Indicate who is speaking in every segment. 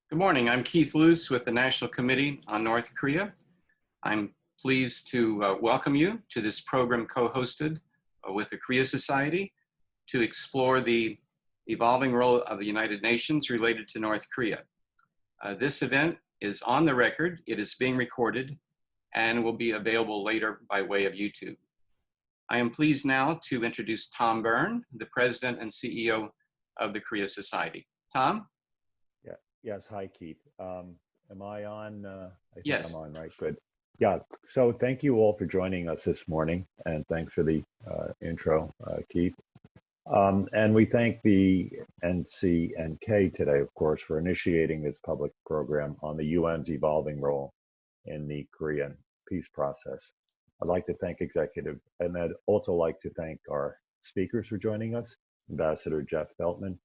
Speaker 1: Good morning. I'm Keith Luse with the National Committee on North Korea. I'm pleased to welcome you to this program co-hosted with the Korea Society to explore the evolving role of the United Nations related to North Korea. This event is on the record, it is being recorded, and will be available later by way of YouTube. I am pleased now to introduce Tom Byrne, the President and CEO of the Korea Society. Tom?
Speaker 2: Yes, hi Keith. Am I on? I think
Speaker 1: Yes.
Speaker 2: I'm on, right? Good. Yeah, so thank you all for joining us this morning, and thanks for the intro, Keith. And we thank the NCNK today, of course, for initiating this public program on the UN's evolving role in the Korean peace process. I'd like to thank Executive, and I'd also like to thank our speakers for joining us, Ambassador Jeff Feltman,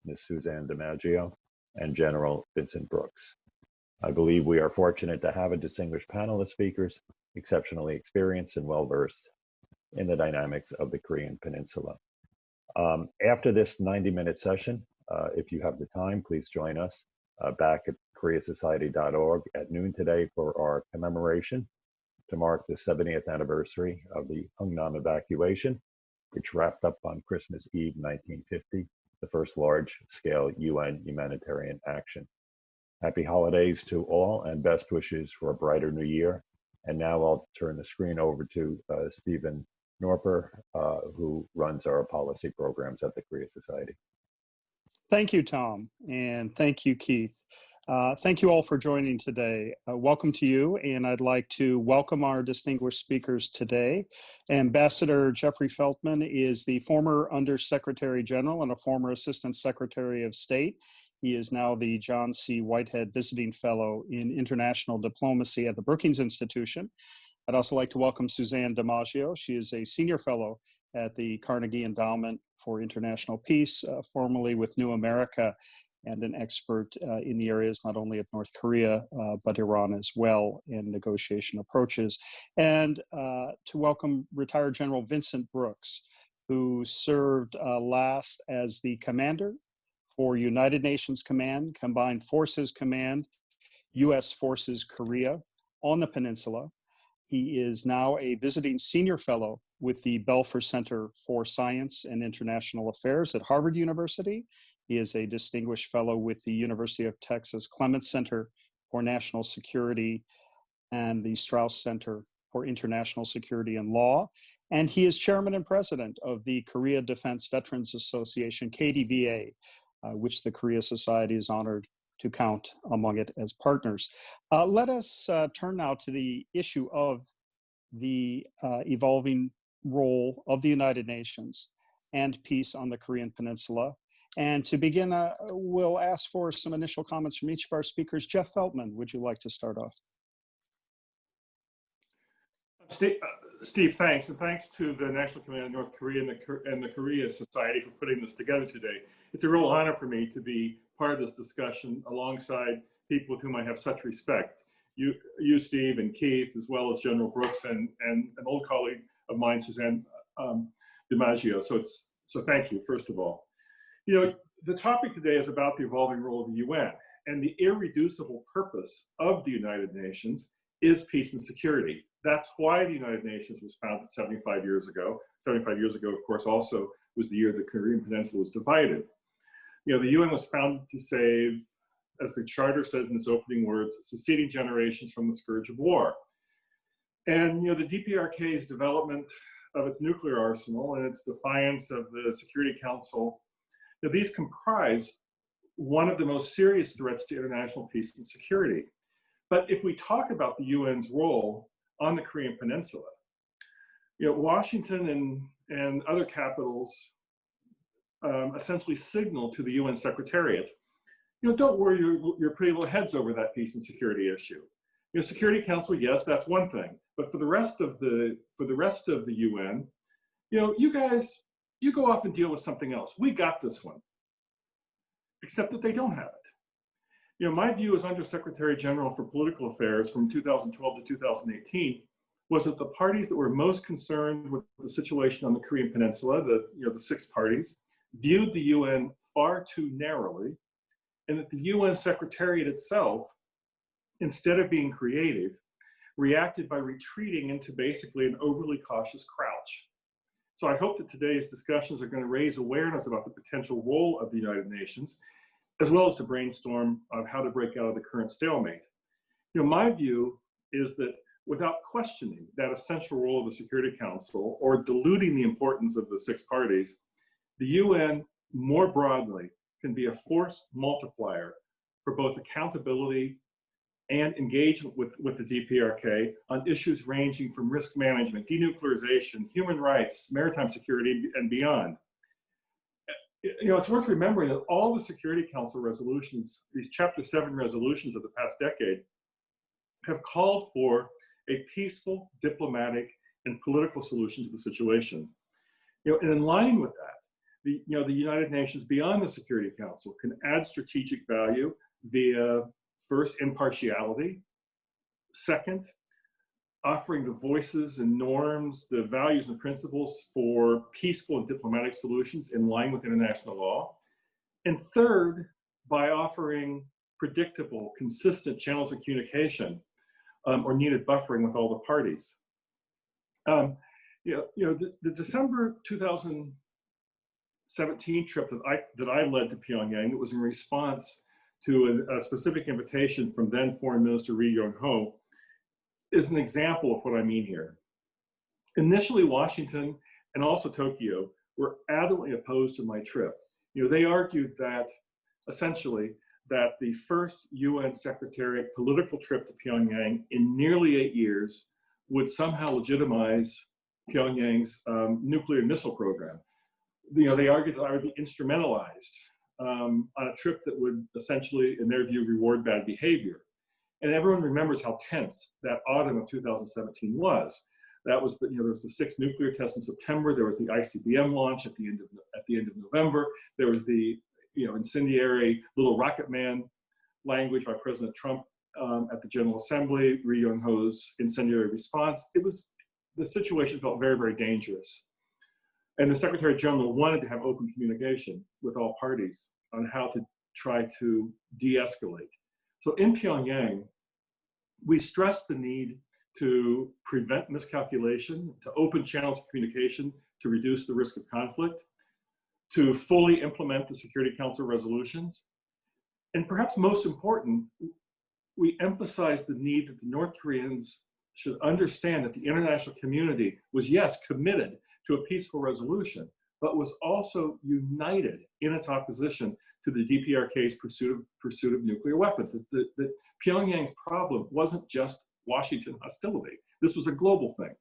Speaker 2: Ms. Suzanne DiMaggio, and General Vincent Brooks. I believe we are fortunate to have a distinguished panel of speakers, exceptionally experienced and well-versed in the dynamics of the Korean Peninsula. After this 90-minute session, if you have the time, please join us back at koreasociety.org at noon today for our commemoration to mark the 70th anniversary of the Hungnam evacuation, which wrapped up on Christmas Eve 1950, the first large-scale UN humanitarian action. Happy holidays to all and best wishes for a brighter new year. And now I'll turn the screen over to Stephen Noerper, who runs our policy programs at the Korea Society.
Speaker 3: Thank you, Tom, and thank you, Keith. Thank you all for joining today. Welcome to you, and I'd like to welcome our distinguished speakers today. Ambassador Jeffrey Feltman is the former Undersecretary General and a former Assistant Secretary of State. He is now the John C. Whitehead Visiting Fellow in International Diplomacy at the Brookings Institution. I'd also like to welcome Suzanne DiMaggio. She is a Senior Fellow at the Carnegie Endowment for International Peace, formerly with New America, and an expert in the areas not only of North Korea, but Iran as well in negotiation approaches. And to welcome retired General Vincent Brooks, who served last as the commander for United Nations Command, Combined Forces Command, U.S. Forces Korea on the peninsula. He is now a visiting senior fellow with the Belfer Center for Science and International Affairs at Harvard University. He is a distinguished fellow with the University of Texas Clements Center for National Security and the Strauss Center for International Security and Law. And he is chairman and president of the Korea Defense Veterans Association, KDVA, which the Korea Society is honored to count among it as partners. Let us turn now to the issue of the evolving role of the United Nations and peace on the Korean Peninsula. And to begin, we'll ask for some initial comments from each of our speakers. Jeff Feltman, would you like to start off?
Speaker 4: Steve, thanks. And thanks to the National Committee on North Korea and the Korea Society for putting this together today. It's a real honor for me to be part of this discussion alongside people with whom I have such respect. You, Steve, and Keith, as well as General Brooks and an old colleague of mine, Suzanne DiMaggio. So thank you, first of all. You know, the topic today is about the evolving role of the UN, and the irreducible purpose of the United Nations is peace and security. That's why the United Nations was founded 75 years ago. 75 years ago, of course, also was the year the Korean Peninsula was divided. You know, the UN was founded to save, as the charter says in its opening words, succeeding generations from the scourge of war. And, you know, the DPRK's development of its nuclear arsenal and its defiance of the Security Council, now, these comprise one of the most serious threats to international peace and security. But if we talk about the UN's role on the Korean Peninsula, you know, Washington and other capitals essentially signal to the UN Secretariat, you know, don't worry your pretty little heads over that peace and security issue. You know, Security Council, yes, that's one thing, but for the rest of the UN, you know, you guys, you go off and deal with something else. We got this one, except that they don't have it. You know, my view as Undersecretary General for Political Affairs from 2012 to 2018 was that the parties that were most concerned with the situation on the Korean Peninsula, the 6 parties, viewed the UN far too narrowly and that the UN Secretariat itself, instead of being creative, reacted by retreating into basically an overly cautious crouch. So I hope that today's discussions are going to raise awareness about the potential role of the United Nations, as well as to brainstorm on how to break out of the current stalemate. My view is that without questioning that essential role of the Security Council or diluting the importance of the 6 parties, the UN more broadly can be a force multiplier for both accountability and engagement with the DPRK on issues ranging from risk management, denuclearization, human rights, maritime security, and beyond. It's worth remembering that all the Security Council resolutions, these Chapter 7 resolutions of the past decade, have called for a peaceful, diplomatic, and political solution to the situation. And in line with that, the United Nations beyond the Security Council can add strategic value via, first, impartiality, second, offering the voices and norms, the values and principles for peaceful and diplomatic solutions in line with international law, and third, by offering predictable, consistent channels of communication or needed buffering with all the parties. The December 2017 trip that I led to Pyongyang, it was in response to a specific invitation from then Foreign Minister Ri Yong-ho, is an example of what I mean here. Initially, Washington and also Tokyo were adamantly opposed to my trip. They argued that, essentially, that the first UN Secretariat political trip to Pyongyang in nearly 8 years would somehow legitimize Pyongyang's nuclear missile program. They argued that I would be instrumentalized on a trip that would essentially, in their view, reward bad behavior. And everyone remembers how tense that autumn of 2017 was. That was there was the 6 nuclear tests in September. There was the ICBM launch at the end of November. There was the incendiary little rocket man language by President Trump at the General Assembly. Ri Yong-ho's incendiary response. The situation felt very, very dangerous. And the Secretary General wanted to have open communication with all parties on how to try to de-escalate. So in Pyongyang, we stressed the need to prevent miscalculation, to open channels of communication to reduce the risk of conflict, to fully implement the Security Council resolutions. And perhaps most important, we emphasized the need that the North Koreans should understand that the international community was, yes, committed to a peaceful resolution, but was also united in its opposition to the DPRK's pursuit of nuclear weapons. That Pyongyang's problem wasn't just Washington hostility. This was a global thing.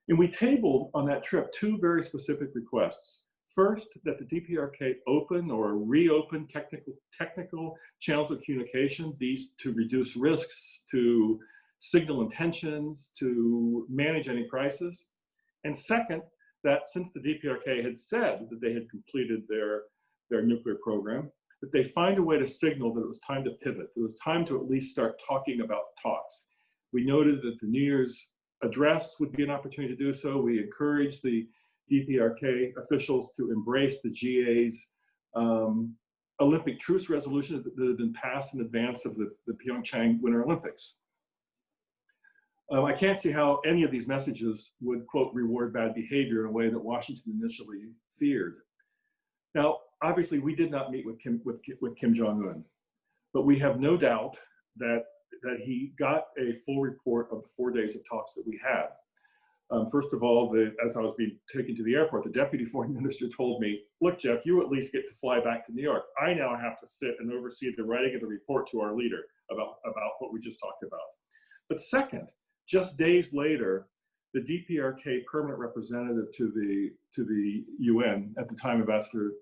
Speaker 4: And we tabled on that trip 2 very specific requests. First, that the DPRK open or reopen technical channels of communication, these to reduce risks, to signal intentions, to manage any crisis. And second, that since the DPRK had said that they had completed their nuclear program, that they find a way to signal that it was time to pivot. It was time to at least start talking about talks. We noted that the New Year's address would be an opportunity to do so. We encouraged the DPRK officials to embrace the GA's Olympic truce resolution that had been passed in advance of the Pyeongchang Winter Olympics. I can't see how any of these messages would, quote, reward bad behavior in a way that Washington initially feared. Now, obviously, we did not meet with Kim Jong-un, but we have no doubt that he got a full report of the 4 days of talks that we had. First of all, as I was being taken to the airport, the deputy foreign minister told me, look, Jeff, you at least get to fly back to New York. I now have to sit and oversee the writing of the report to our leader about what we just talked about. But second, just days later, the DPRK permanent representative to the UN, at the time Ambassador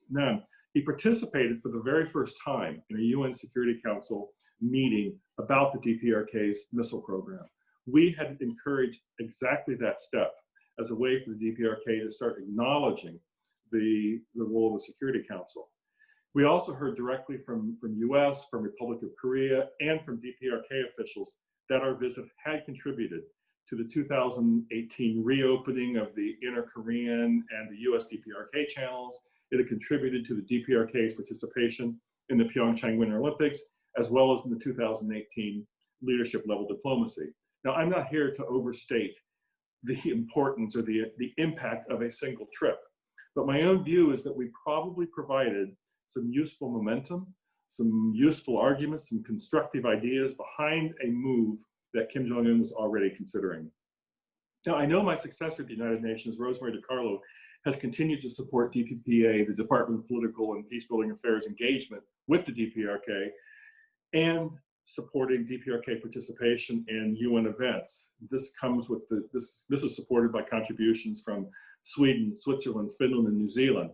Speaker 4: Nam, he participated for the very first time in a UN Security Council meeting about the DPRK's missile program. We had encouraged exactly that step as a way for the DPRK to start acknowledging the role of the Security Council. We also heard directly from US, from Republic of Korea, and from DPRK officials that our visit had contributed to the 2018 reopening of the inter-Korean and the US-DPRK channels. It had contributed to the DPRK's participation in the Pyeongchang Winter Olympics, as well as in the 2018 leadership level diplomacy. Now, I'm not here to overstate the importance or the impact of a single trip, but my own view is that we probably provided some useful momentum, some useful arguments, some constructive ideas behind a move that Kim Jong-un was already considering. Now, I know my successor at the United Nations, Rosemary DiCarlo, has continued to support DPPA, the Department of Political and Peacebuilding Affairs engagement with the DPRK, and supporting DPRK participation in UN events. This comes with this is supported by contributions from Sweden, Switzerland, Finland, and New Zealand.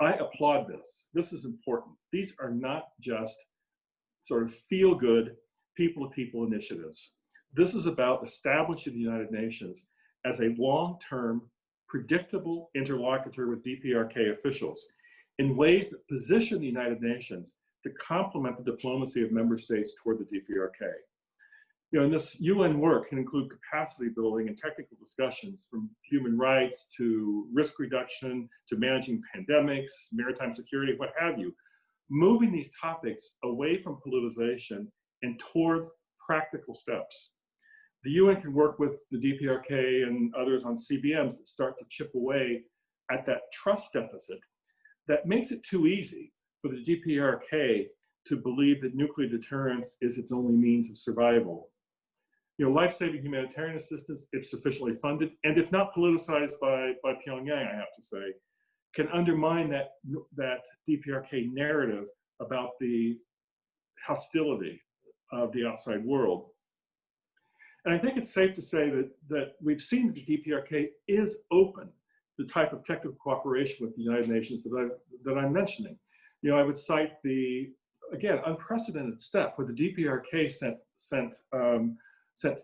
Speaker 4: I applaud this. This is important. These are not just sort of feel-good, people-to-people initiatives. This is about establishing the United Nations as a long-term, predictable interlocutor with DPRK officials in ways that position the United Nations to complement the diplomacy of member states toward the DPRK. You know, and this UN work can include capacity building and technical discussions from human rights to risk reduction to managing pandemics, maritime security, what have you, moving these topics away from politicization and toward practical steps. The UN can work with the DPRK and others on CBMs that start to chip away at that trust deficit that makes it too easy for the DPRK to believe that nuclear deterrence is its only means of survival. You know, life-saving humanitarian assistance, if sufficiently funded, and if not politicized by Pyongyang, I have to say, can undermine that DPRK narrative about the hostility of the outside world. And I think it's safe to say that we've seen that the DPRK is open to the type of technical cooperation with the United Nations that I'm mentioning. You know, I would cite the, again, unprecedented step where the DPRK sent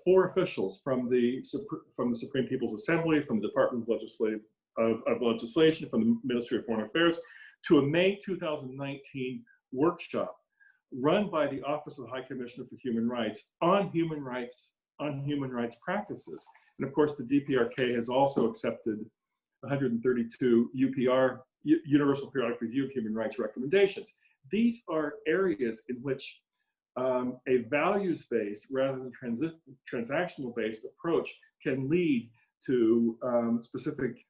Speaker 4: 4 officials from the Supreme People's Assembly, from the Department of Legislation, from the Ministry of Foreign Affairs, to a May 2019 workshop run by the Office of the High Commissioner for Human Rights on human rights practices. And of course, the DPRK has also accepted 132 UPR, Universal Periodic Review of Human Rights recommendations. These are areas in which a values-based rather than transactional-based approach can lead to specific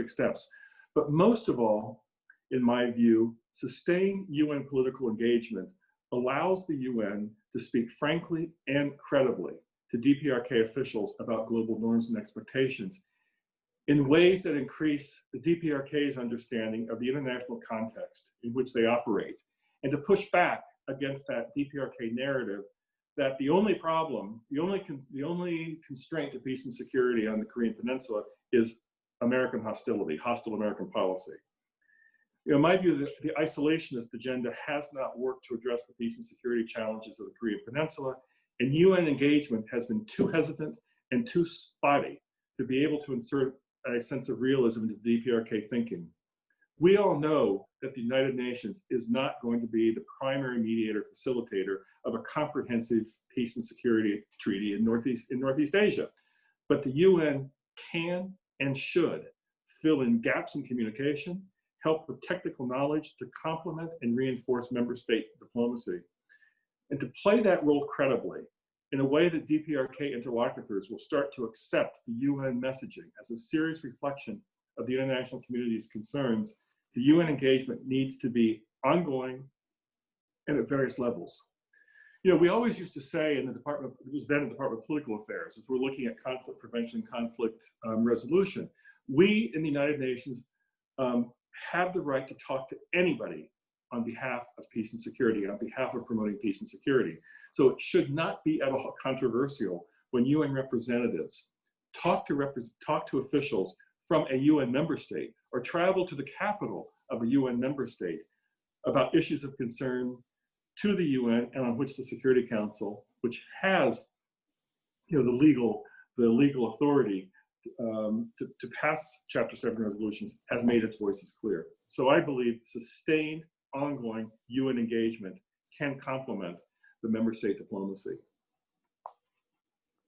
Speaker 4: steps. But most of all, in my view, sustained UN political engagement allows the UN to speak frankly and credibly to DPRK officials about global norms and expectations in ways that increase the DPRK's understanding of the international context in which they operate, and to push back against that DPRK narrative that the only problem, the only constraint to peace and security on the Korean Peninsula is American hostility, hostile American policy. You know, in my view, the isolationist agenda has not worked to address the peace and security challenges of the Korean Peninsula, and UN engagement has been too hesitant and too spotty to be able to insert a sense of realism into DPRK thinking. We all know that the United Nations is not going to be the primary mediator, facilitator of a comprehensive peace and security treaty in Northeast Asia, but the UN can and should fill in gaps in communication, help with technical knowledge to complement and reinforce member state diplomacy, and to play that role credibly in a way that DPRK interlocutors will start to accept the UN messaging as a serious reflection of the international community's concerns. The UN engagement needs to be ongoing and at various levels. You know, we always used to say in the Department, it was then the Department of Political Affairs, as we're looking at conflict prevention, conflict resolution, we in the United Nations have the right to talk to anybody on behalf of peace and security, on behalf of promoting peace and security. So it should not be at all controversial when UN representatives talk to officials from a UN member state or travel to the capital of a UN member state about issues of concern to the UN and on which the Security Council, which has, you know, the legal authority to pass Chapter 7 resolutions, has made its voices clear. So I believe sustained, ongoing UN engagement can complement the member state diplomacy.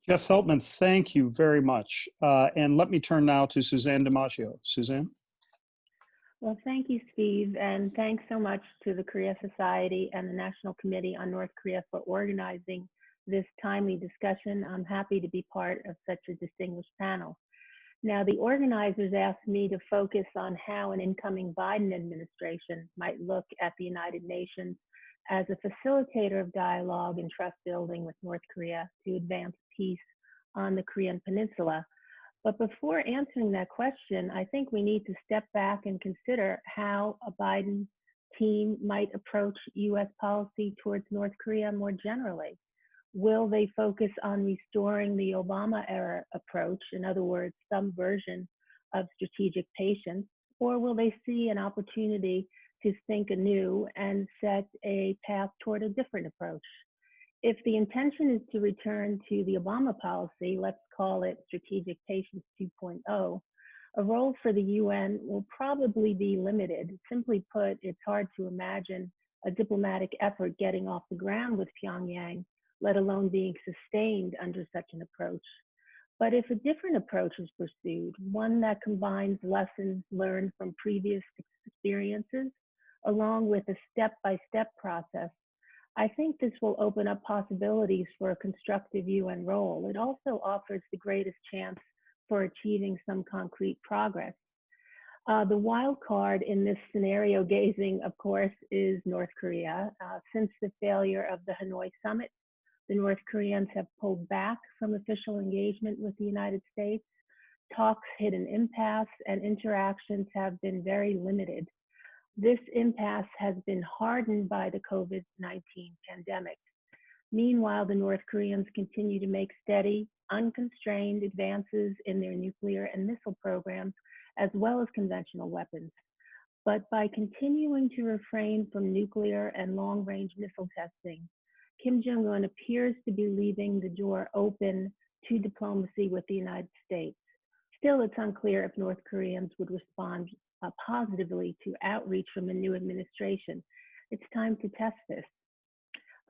Speaker 3: Jeff Feltman, thank you very much. And let me turn now to Suzanne DiMaggio. Suzanne?
Speaker 5: Well, thank you, Steve, and thanks so much to the Korea Society and the National Committee on North Korea for organizing this timely discussion. I'm happy to be part of such a distinguished panel. Now, the organizers asked me to focus on how an incoming Biden administration might look at the United Nations as a facilitator of dialogue and trust building with North Korea to advance peace on the Korean Peninsula. But before answering that question, I think we need to step back and consider how a Biden team might approach US policy towards North Korea more generally. Will they focus on restoring the Obama era approach, in other words, some version of strategic patience, or will they see an opportunity to think anew and set a path toward a different approach? If the intention is to return to the Obama policy, let's call it strategic patience 2.0, a role for the UN will probably be limited. Simply put, it's hard to imagine a diplomatic effort getting off the ground with Pyongyang, let alone being sustained under such an approach. But if a different approach is pursued, one that combines lessons learned from previous experiences, along with a step-by-step process, I think this will open up possibilities for a constructive UN role. It also offers the greatest chance for achieving some concrete progress. The wild card in this scenario gazing, of course, is North Korea. Since the failure of the Hanoi summit, the North Koreans have pulled back from official engagement with the United States. Talks hit an impasse and interactions have been very limited. This impasse has been hardened by the COVID-19 pandemic. Meanwhile, the North Koreans continue to make steady, unconstrained advances in their nuclear and missile programs, as well as conventional weapons. But by continuing to refrain from nuclear and long-range missile testing, Kim Jong-un appears to be leaving the door open to diplomacy with the United States. Still, it's unclear if North Koreans would respond positively to outreach from the new administration. It's time to test this.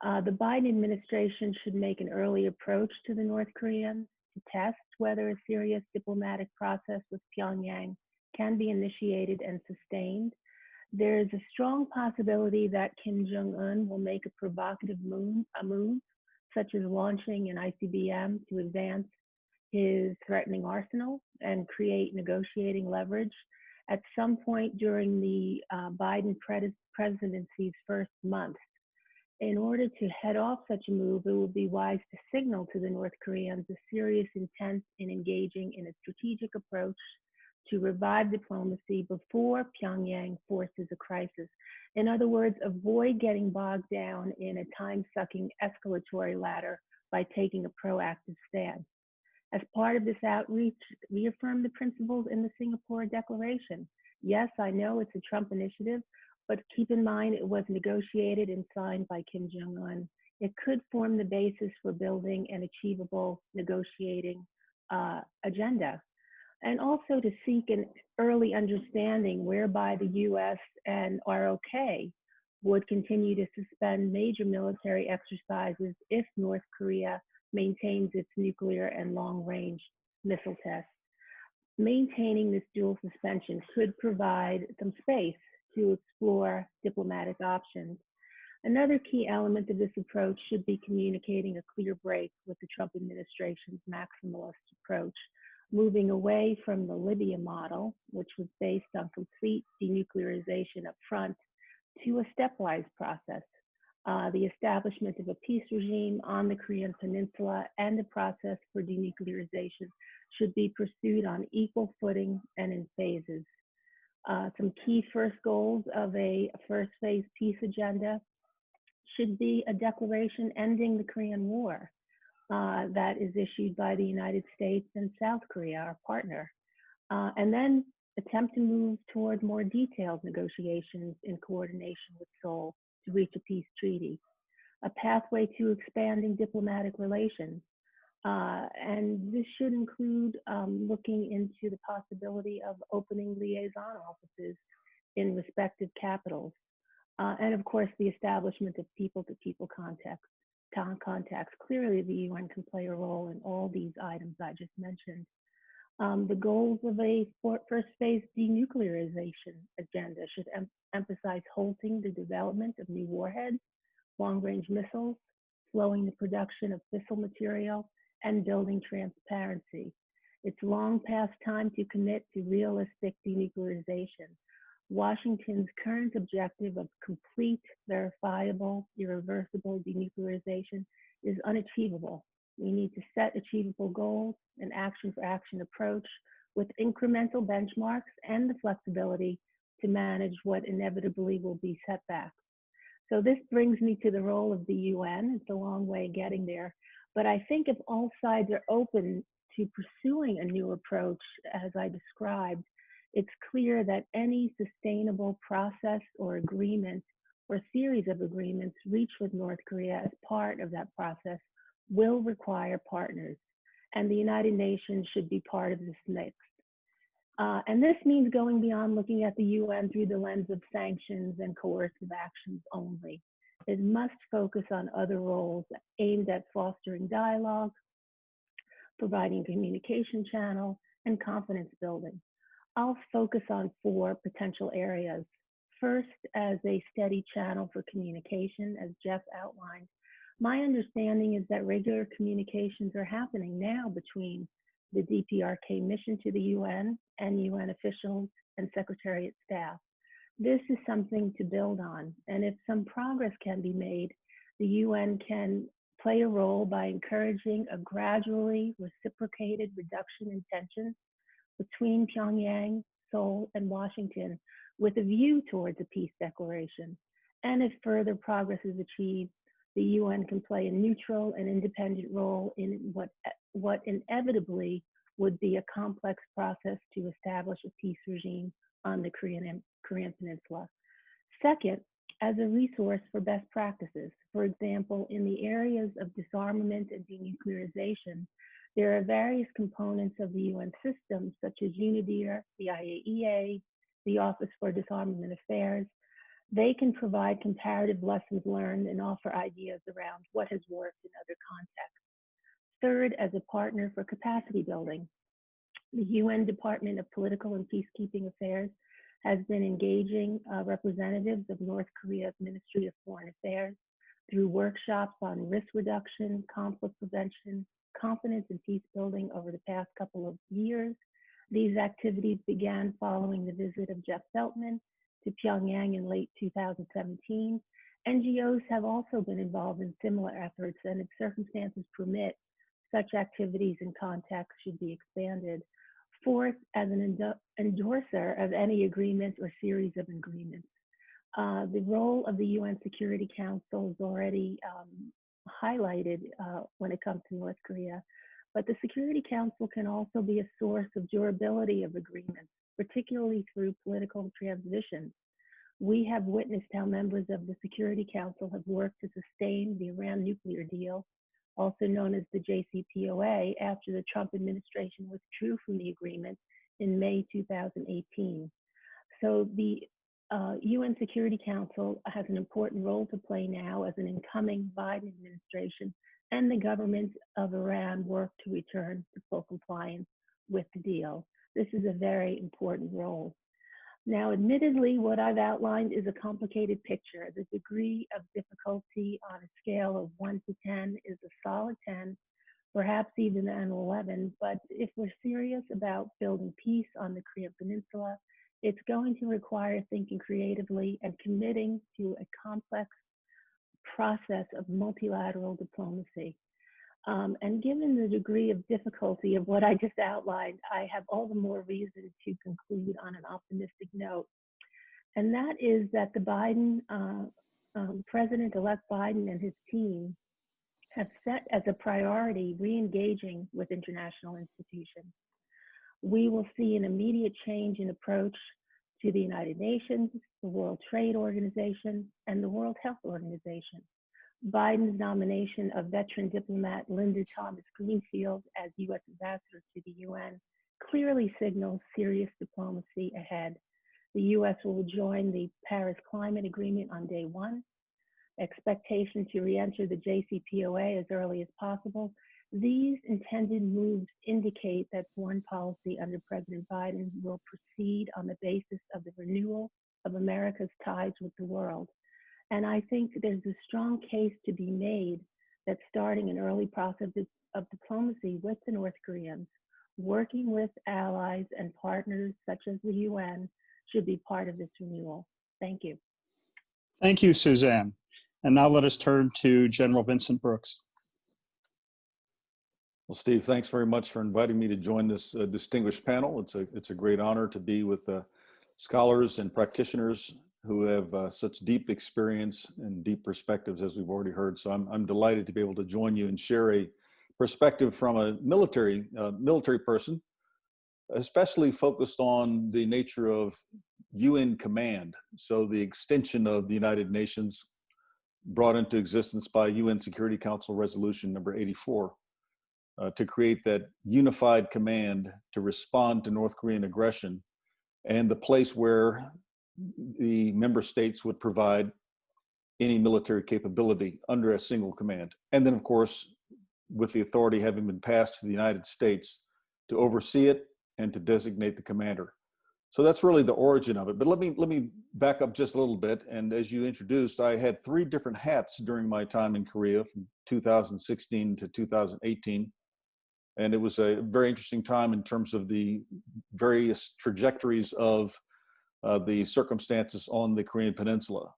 Speaker 5: The Biden administration should make an early approach to the North Koreans to test whether a serious diplomatic process with Pyongyang can be initiated and sustained. There is a strong possibility that Kim Jong-un will make a provocative move, such as launching an ICBM to advance his threatening arsenal and create negotiating leverage at some point during the Biden presidency's first month. In order to head off such a move, it would be wise to signal to the North Koreans a serious intent in engaging in a strategic approach to revive diplomacy before Pyongyang forces a crisis. In other words, avoid getting bogged down in a time-sucking escalatory ladder by taking a proactive stance. As part of this outreach, reaffirm the principles in the Singapore Declaration. Yes, I know it's a Trump initiative, but keep in mind it was negotiated and signed by Kim Jong-un. It could form the basis for building an achievable negotiating agenda. And also to seek an early understanding whereby the US and ROK would continue to suspend major military exercises if North Korea maintains its nuclear and long-range missile tests. Maintaining this dual suspension could provide some space to explore diplomatic options. Another key element of this approach should be communicating a clear break with the Trump administration's maximalist approach, moving away from the Libya model, which was based on complete denuclearization up front, to a stepwise process. The establishment of a peace regime on the Korean Peninsula and the process for denuclearization should be pursued on equal footing and in phases. Some key first goals of a first phase peace agenda should be a declaration ending the Korean War that is issued by the United States and South Korea, our partner, and then attempt to move toward more detailed negotiations in coordination with Seoul to reach a peace treaty, a pathway to expanding diplomatic relations. And this should include looking into the possibility of opening liaison offices in respective capitals. And of course, the establishment of people-to-people contacts. Clearly, the UN can play a role in all these items I just mentioned. The goals of a first phase denuclearization agenda should emphasize halting the development of new warheads, long-range missiles, slowing the production of fissile material, and building transparency. It's long past time to commit to realistic denuclearization. Washington's current objective of complete, verifiable, irreversible denuclearization is unachievable. We need to set achievable goals, an action-for-action approach with incremental benchmarks and the flexibility to manage what inevitably will be setbacks. So this brings me to the role of the UN. It's a long way getting there, but I think if all sides are open to pursuing a new approach, as I described, it's clear that any sustainable process or agreement or series of agreements reached with North Korea as part of that process will require partners, and the United Nations should be part of this mix. And this means going beyond looking at the UN through the lens of sanctions and coercive actions only. It must focus on other roles aimed at fostering dialogue, providing communication channel, and confidence building. I'll focus on 4 potential areas. First, as a steady channel for communication, as Jeff outlined. My understanding is that regular communications are happening now between the DPRK mission to the UN and UN officials and Secretariat staff. This is something to build on, and if some progress can be made, the UN can play a role by encouraging a gradually reciprocated reduction in tensions between Pyongyang, Seoul, and Washington with a view towards a peace declaration. And if further progress is achieved, the UN can play a neutral and independent role in what inevitably would be a complex process to establish a peace regime on the Korean Peninsula. Second, as a resource for best practices. For example, in the areas of disarmament and denuclearization, there are various components of the UN system, such as UNIDIR, the IAEA, the Office for Disarmament Affairs. They can provide comparative lessons learned and offer ideas around what has worked in other contexts. Third, as a partner for capacity building, the UN Department of Political and Peacekeeping Affairs has been engaging representatives of North Korea's Ministry of Foreign Affairs through workshops on risk reduction, conflict prevention, confidence and peace building over the past couple of years. These activities began following the visit of Jeff Feltman to Pyongyang in late 2017. NGOs have also been involved in similar efforts, and if circumstances permit, such activities and contacts should be expanded. Fourth, as an endorser of any agreement or series of agreements. The role of the UN Security Council is already highlighted when it comes to North Korea, but the Security Council can also be a source of durability of agreements, particularly through political transitions. We have witnessed how members of the Security Council have worked to sustain the Iran nuclear deal, also known as the JCPOA, after the Trump administration withdrew from the agreement in May 2018. So the UN Security Council has an important role to play now as an incoming Biden administration and the government of Iran work to return to full compliance with the deal. This is a very important role. Now, admittedly, what I've outlined is a complicated picture. The degree of difficulty on a scale of 1 to 10 is a solid 10, perhaps even an 11, but if we're serious about building peace on the Korean Peninsula, it's going to require thinking creatively and committing to a complex process of multilateral diplomacy. And given the degree of difficulty of what I just outlined, I have all the more reason to conclude on an optimistic note. And that is that the Biden, President-elect Biden and his team have set as a priority re-engaging with international institutions. We will see an immediate change in approach to the United Nations, the World Trade Organization, and the World Health Organization. Biden's nomination of veteran diplomat Linda Thomas Greenfield as U.S. ambassador to the UN clearly signals serious diplomacy ahead. The U.S. will join the Paris Climate Agreement on day one. Expectation to re-enter the JCPOA as early as possible These intended moves indicate that foreign policy under President Biden will proceed on the basis of the renewal of America's ties with the world. And I think there's a strong case to be made that starting an early process of diplomacy with the North Koreans, working with allies and partners such as the UN, should be part of this renewal. Thank you.
Speaker 3: Thank you, Suzanne. And now let us turn to General Vincent Brooks.
Speaker 6: Well, Steve, thanks very much for inviting me to join this distinguished panel. It's a great honor to be with scholars and practitioners who have such deep experience and deep perspectives, as we've already heard. So I'm delighted to be able to join you and share a perspective from a military person, especially focused on the nature of UN command. So the extension of the United Nations brought into existence by UN Security Council Resolution number 84 to create that unified command to respond to North Korean aggression, and the place where the member states would provide any military capability under a single command. And then, of course, with the authority having been passed to the United States to oversee it and to designate the commander. So that's really the origin of it. But let me back up just a little bit. And as you introduced, I had 3 different hats during my time in Korea from 2016 to 2018. And it was a very interesting time in terms of the various trajectories of the circumstances on the Korean Peninsula,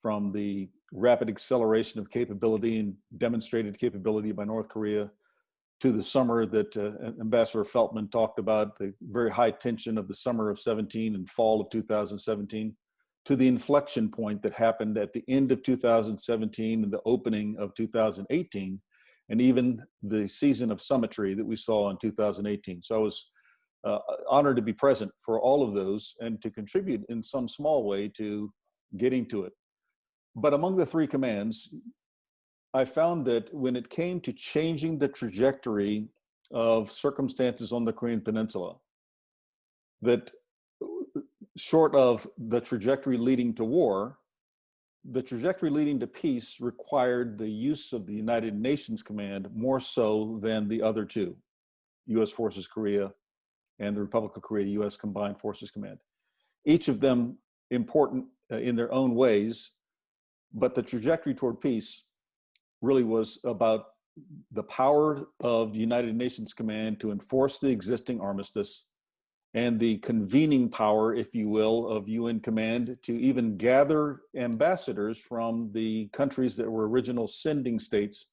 Speaker 6: from the rapid acceleration of capability and demonstrated capability by North Korea to the summer that Ambassador Feltman talked about, the very high tension of the summer of 17 and fall of 2017, to the inflection point that happened at the end of 2017 and the opening of 2018, and even the season of summitry that we saw in 2018. So I was honored to be present for all of those and to contribute in some small way to getting to it. But among the 3 commands, I found that when it came to changing the trajectory of circumstances on the Korean Peninsula, that short of the trajectory leading to war, the trajectory leading to peace required the use of the United Nations Command more so than the other 2, U.S. Forces Korea and the Republic of Korea, U.S. Combined Forces Command. Each of them important in their own ways, but the trajectory toward peace really was about the power of the United Nations Command to enforce the existing armistice and the convening power, if you will, of UN Command to even gather ambassadors from the countries that were original sending states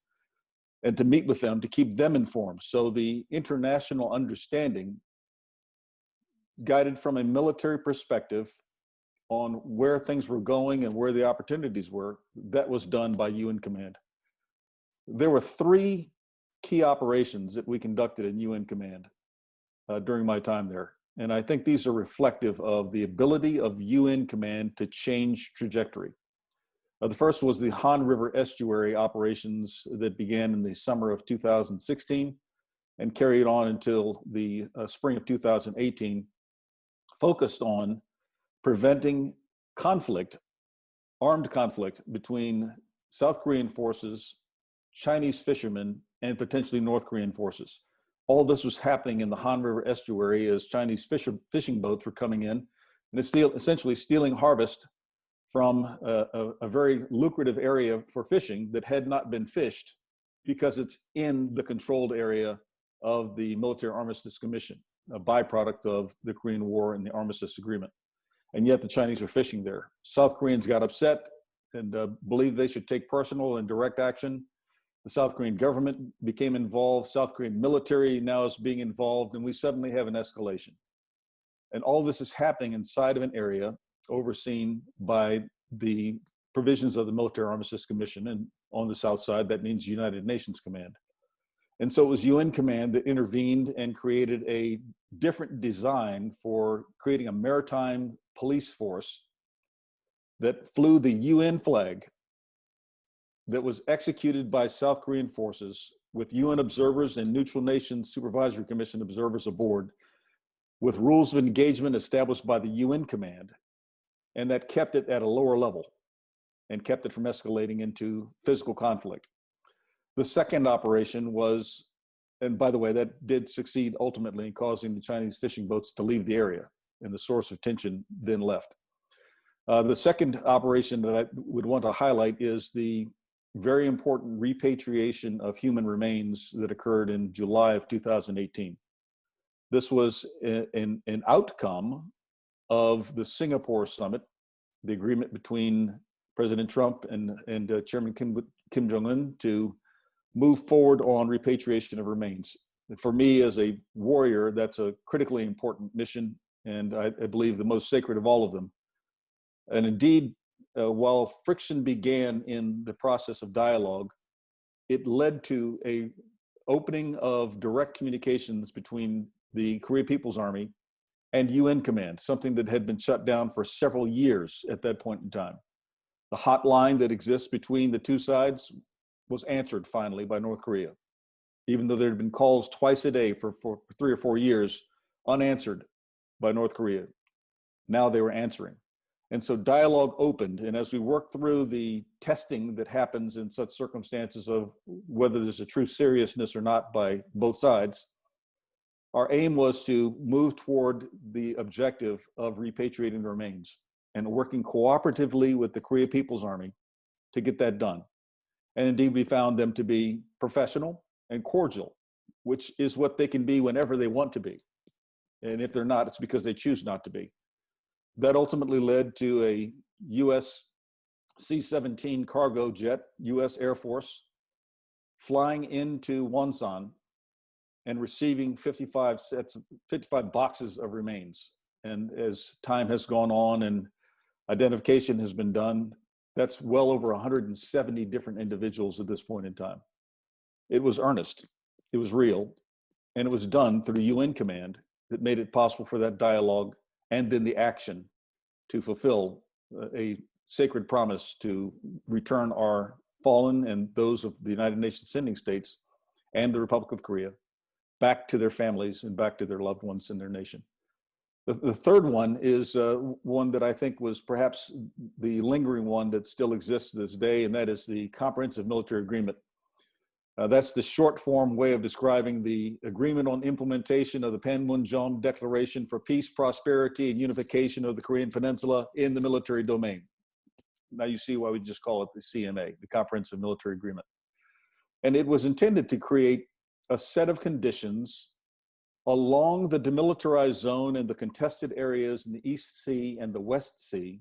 Speaker 6: and to meet with them, to keep them informed. So the international understanding, guided from a military perspective on where things were going and where the opportunities were, that was done by UN Command. There were 3 key operations that we conducted in UN Command during my time there. And I think these are reflective of the ability of UN Command to change trajectory. The first was the Han River Estuary operations that began in the summer of 2016 and carried on until the spring of 2018, focused on preventing conflict, armed conflict between South Korean forces, Chinese fishermen, and potentially North Korean forces. All this was happening in the Han River Estuary as Chinese fishing boats were coming in, and it's essentially stealing harvest from a very lucrative area for fishing that had not been fished because it's in the controlled area of the Military Armistice Commission, a byproduct of the Korean War and the Armistice Agreement. And yet the Chinese are fishing there. South Koreans got upset and believed they should take personal and direct action. The South Korean government became involved. South Korean military now is being involved, and we suddenly have an escalation. And all this is happening inside of an area overseen by the provisions of the Military Armistice Commission, and on the south side, that means United Nations Command. And so it was UN Command that intervened and created a different design for creating a maritime police force that flew the UN flag, that was executed by South Korean forces with UN observers and neutral nations supervisory commission observers aboard, with rules of engagement established by the UN Command, and that kept it at a lower level and kept it from escalating into physical conflict. The second operation was And by the way, that did succeed ultimately in causing the Chinese fishing boats to leave the area, and the source of tension then left. The second operation that I would want to highlight is the very important repatriation of human remains that occurred in July of 2018. This was an outcome of the Singapore summit, the agreement between President Trump and Chairman Kim Jong-un to move forward on repatriation of remains. For me as a warrior, that's a critically important mission, and I believe the most sacred of all of them. And indeed, while friction began in the process of dialogue, it led to a opening of direct communications between the Korea People's Army and UN Command, something that had been shut down for several years at that point in time. The hotline that exists between the two sides was answered finally by North Korea, even though there had been calls twice a day for 3 or 4 years unanswered by North Korea. Now they were answering. And so dialogue opened, and as we worked through the testing that happens in such circumstances of whether there's a true seriousness or not by both sides, our aim was to move toward the objective of repatriating the remains and working cooperatively with the Korea People's Army to get that done. And indeed, we found them to be professional and cordial, which is what they can be whenever they want to be. And if they're not, it's because they choose not to be. That ultimately led to a US C-17 cargo jet, US Air Force, flying into Wonsan and receiving 55 boxes of remains. And as time has gone on and identification has been done, that's well over 170 different individuals at this point in time. It was earnest, it was real, and it was done through UN Command that made it possible for that dialogue and then the action to fulfill a sacred promise to return our fallen and those of the United Nations sending states and the Republic of Korea back to their families and back to their loved ones in their nation. The third one is one that I think was perhaps the lingering one that still exists to this day, and that is the Comprehensive Military Agreement. That's the short form way of describing the agreement on implementation of the Panmunjom Declaration for Peace, Prosperity, and Unification of the Korean Peninsula in the military domain. Now you see why we just call it the CMA, the Comprehensive Military Agreement. And it was intended to create a set of conditions along the demilitarized zone and the contested areas in the East Sea and the West Sea,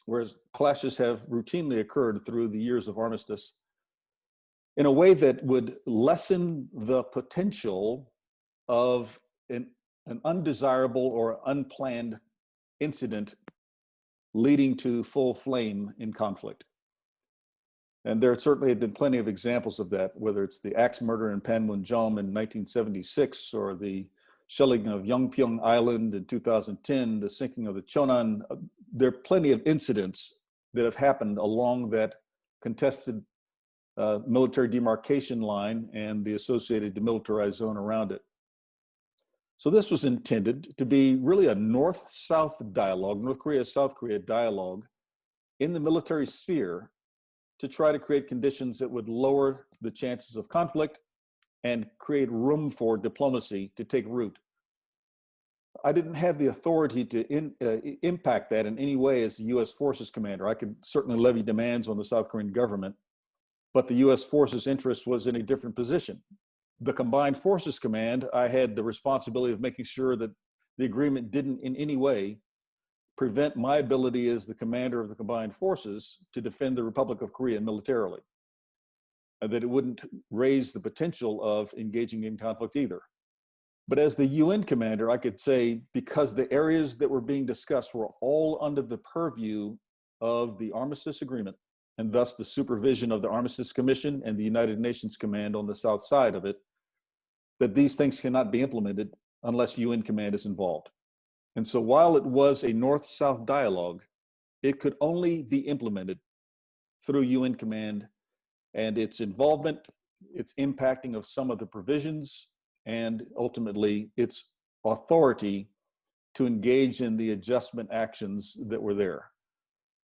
Speaker 6: where clashes have routinely occurred through the years of armistice, in a way that would lessen the potential of an undesirable or unplanned incident leading to full flame in conflict. And there certainly have been plenty of examples of that, whether it's the axe murder in Panmunjom in 1976 or the shelling of Yeongpyeong Island in 2010, the sinking of the Chonan. There are plenty of incidents that have happened along that contested military demarcation line and the associated demilitarized zone around it. So this was intended to be really a North-South dialogue, North Korea-South Korea dialogue in the military sphere to try to create conditions that would lower the chances of conflict and create room for diplomacy to take root. I didn't have the authority to impact that in any way as the U.S. Forces Commander. I could certainly levy demands on the South Korean government, but the U.S. Forces interest was in a different position. The Combined Forces Command, I had the responsibility of making sure that the agreement didn't in any way prevent my ability as the commander of the Combined Forces to defend the Republic of Korea militarily, and that it wouldn't raise the potential of engaging in conflict either. But as the UN commander, I could say, because the areas that were being discussed were all under the purview of the Armistice Agreement, and thus the supervision of the Armistice Commission and the United Nations Command on the south side of it, that these things cannot be implemented unless UN Command is involved. And so while it was a North-South dialogue, it could only be implemented through UN Command and its involvement, its impacting of some of the provisions, and ultimately its authority to engage in the adjustment actions that were there.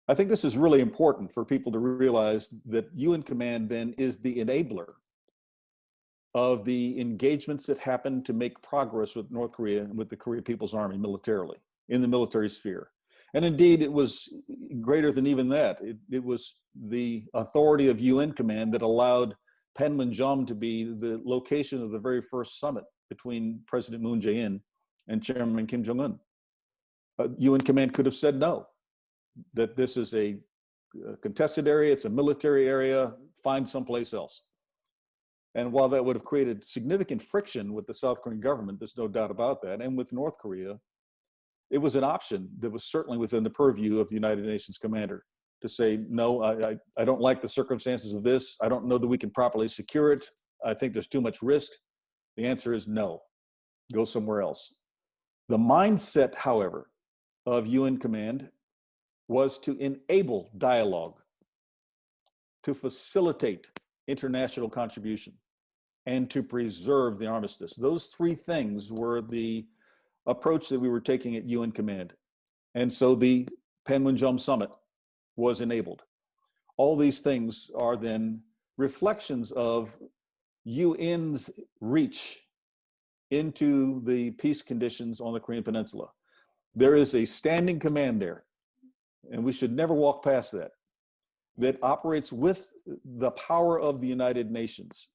Speaker 6: I think this is really important for people to realize that UN Command then is the enabler of the engagements that happened to make progress with North Korea and with the Korean People's Army militarily, in the military sphere. And indeed, it was greater than even that. It was the authority of UN Command that allowed Panmunjom to be the location of the very first summit between President Moon Jae-in and Chairman Kim Jong-un. UN Command could have said no, that this is a contested area, it's a military area, find someplace else. And while that would have created significant friction with the South Korean government, there's no doubt about that, and with North Korea, it was an option that was certainly within the purview of the United Nations commander to say, no, I don't like the circumstances of this. I don't know that we can properly secure it. I think there's too much risk. The answer is no, go somewhere else. The mindset, however, of UN Command was to enable dialogue, to facilitate international contribution, and to preserve the armistice. Those three things were the approach that we were taking at UN Command. And so the Panmunjom Summit was enabled. All these things are then reflections of UN's reach into the peace conditions on the Korean Peninsula. There is a standing command there, and we should never walk past that, that operates with the power of the United Nations.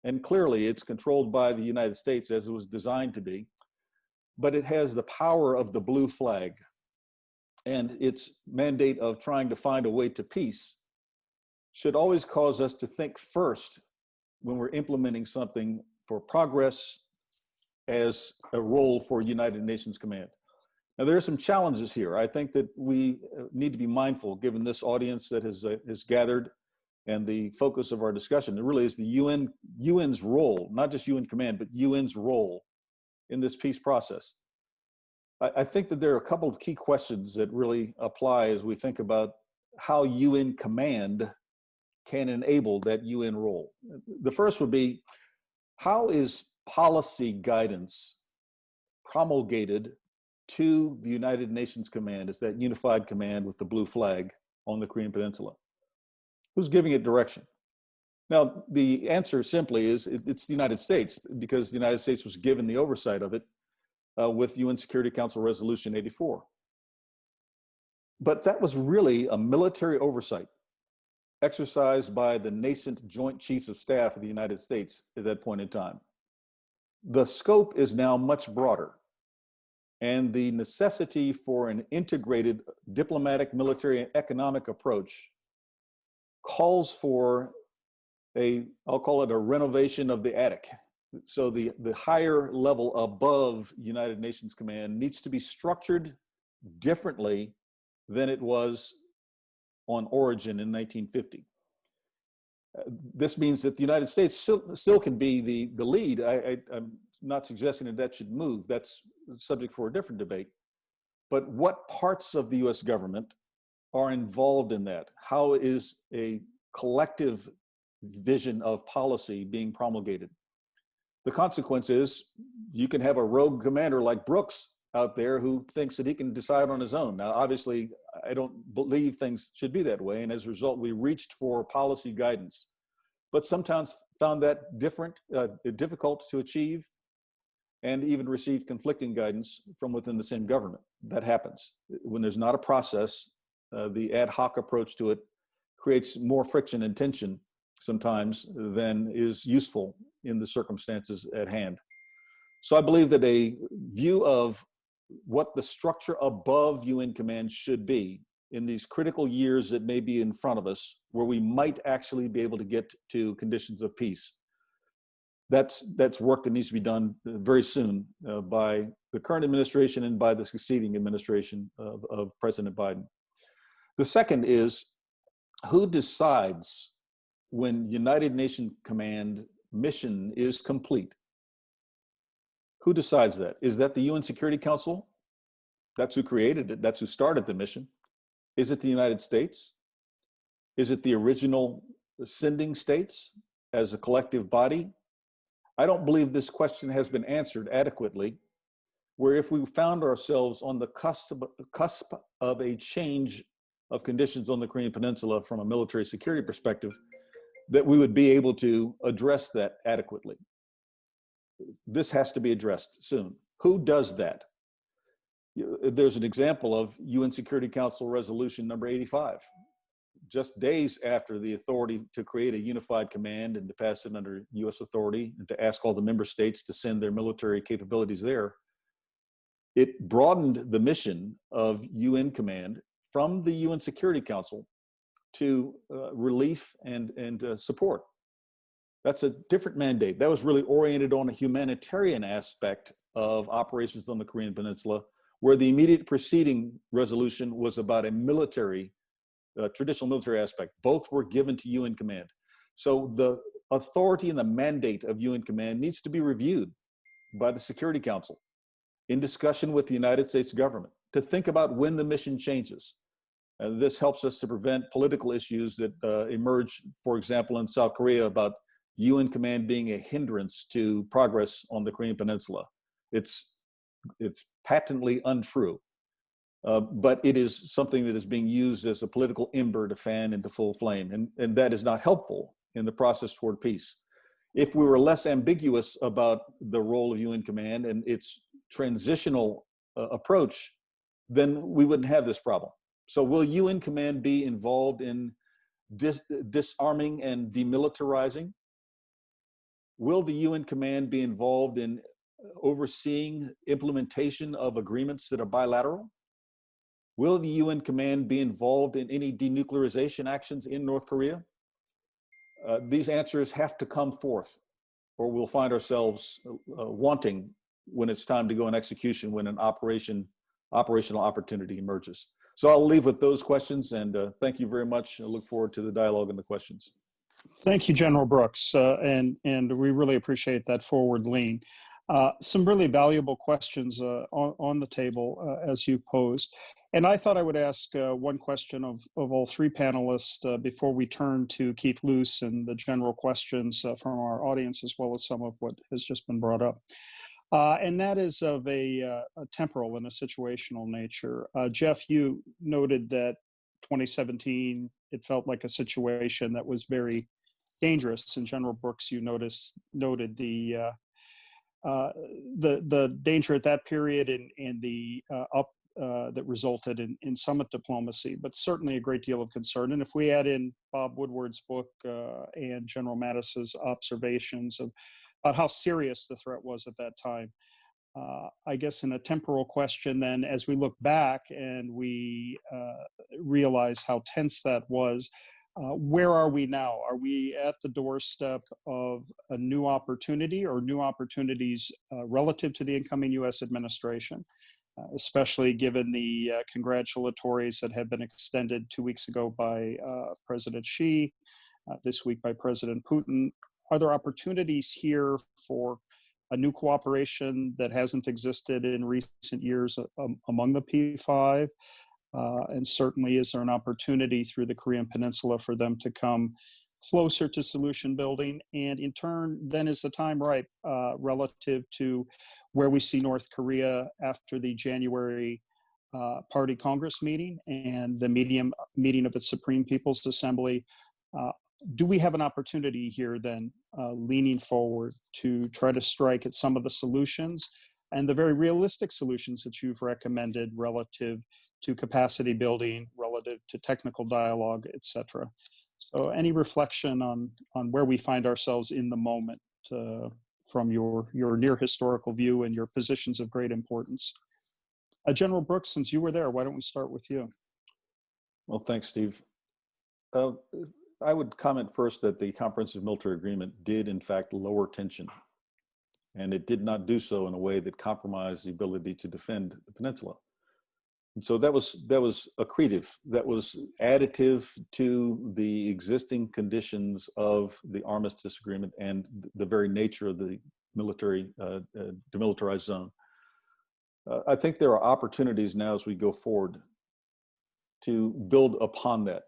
Speaker 6: And clearly it's controlled by the United States as it was designed to be, but it has the power of the blue flag. And its mandate of trying to find a way to peace should always cause us to think first when we're implementing something for progress as a role for United Nations Command. Now, there are some challenges here. I think that we need to be mindful, given this audience that has gathered and the focus of our discussion. It really is the UN's role, not just UN Command, but UN's role in this peace process. I think that there are a couple of key questions that really apply as we think about how UN Command can enable that UN role. The first would be, how is policy guidance promulgated to the United Nations Command as that unified command with the blue flag on the Korean Peninsula? Who's giving it direction? Now, the answer simply is it's the United States, because the United States was given the oversight of it with UN Security Council Resolution 84. But that was really a military oversight exercised by the nascent Joint Chiefs of Staff of the United States at that point in time. The scope is now much broader, and the necessity for an integrated diplomatic, military, and economic approach calls for I'll call it a renovation of the attic. So the higher level above United Nations Command needs to be structured differently than it was on origin in 1950. This means that the United States still can be the lead. I'm not suggesting that should move. That's a subject for a different debate. But what parts of the US government are involved in that? How is a collective vision of policy being promulgated? The consequence is you can have a rogue commander like Brooks out there who thinks that he can decide on his own. Now, obviously, I don't believe things should be that way. And as a result, we reached for policy guidance, but sometimes found that difficult to achieve, and even received conflicting guidance from within the same government. That happens. When there's not a process, the ad hoc approach to it creates more friction and tension sometimes than is useful in the circumstances at hand. So I believe that a view of what the structure above UN Command should be in these critical years that may be in front of us, where we might actually be able to get to conditions of peace, that's work that needs to be done very soon by the current administration and by the succeeding administration of President Biden. The second is, who decides when United Nations Command mission is complete? Who decides that? Is that the UN Security Council? That's who created it. That's who started the mission. Is it the United States? Is it the original sending states as a collective body? I don't believe this question has been answered adequately, where if we found ourselves on the cusp of a change of conditions on the Korean Peninsula from a military security perspective, that we would be able to address that adequately. this has to be addressed soon. Who does that? There's an example of UN Security Council Resolution number 85. Just days after the authority to create a unified command and to pass it under US authority and to ask all the member states to send their military capabilities there, it broadened the mission of UN Command from the UN Security Council to relief and support. That's a different mandate. That was really oriented on a humanitarian aspect of operations on the Korean Peninsula, where the immediate preceding resolution was about a military, traditional military aspect. Both were given to UN Command. So the authority and the mandate of UN Command needs to be reviewed by the Security Council in discussion with the United States government to think about when the mission changes. This helps us to prevent political issues that emerge, for example, in South Korea about UN Command being a hindrance to progress on the Korean Peninsula. It's patently untrue, but it is something that is being used as a political ember to fan into full flame, and that is not helpful in the process toward peace. If we were less ambiguous about the role of UN Command and its transitional approach, then we wouldn't have this problem. So will UN Command be involved in disarming and demilitarizing? Will the UN Command be involved in overseeing implementation of agreements that are bilateral? Will the UN Command be involved in any denuclearization actions in North Korea? These answers have to come forth, or we'll find ourselves wanting when it's time to go in execution, when an operational opportunity emerges. So I'll leave with those questions, and thank you very much. I look forward to the dialogue and the questions.
Speaker 3: Thank you, General Brooks, and we really appreciate that forward lean. Some really valuable questions on the table as you posed. And I thought I would ask one question of all three panelists before we turn to Keith Luse and the general questions from our audience, as well as some of what has just been brought up. And that is of a temporal and a situational nature. Jeff, you noted that 2017, it felt like a situation that was very dangerous. And General Brooks, you noted the danger at that period and the that resulted in summit diplomacy, but certainly a great deal of concern. And if we add in Bob Woodward's book and General Mattis's observations about how serious the threat was at that time, I guess in a temporal question then, as we look back and we realize how tense that was, where are we now? Are we at the doorstep of a new opportunity or new opportunities relative to the incoming U.S. administration, especially given the congratulatories that have been extended 2 weeks ago by President Xi, this week by President Putin? Are there opportunities here for a new cooperation that hasn't existed in recent years among the P5? And certainly, is there an opportunity through the Korean Peninsula for them to come closer to solution building? And in turn, then is the time ripe relative to where we see North Korea after the January Party Congress meeting and the meeting of its Supreme People's Assembly? Do we have an opportunity here then, leaning forward to try to strike at some of the solutions and the very realistic solutions that you've recommended relative to capacity building, relative to technical dialogue, et cetera? So any reflection on where we find ourselves in the moment from your near historical view and your positions of great importance? General Brooks, since you were there, why don't we start with you?
Speaker 6: Well, thanks, Steve. I would comment first that the Comprehensive Military Agreement did, in fact, lower tension. And it did not do so in a way that compromised the ability to defend the peninsula. And so that was accretive. That was additive to the existing conditions of the armistice agreement and the very nature of the military demilitarized zone. I think there are opportunities now as we go forward to build upon that.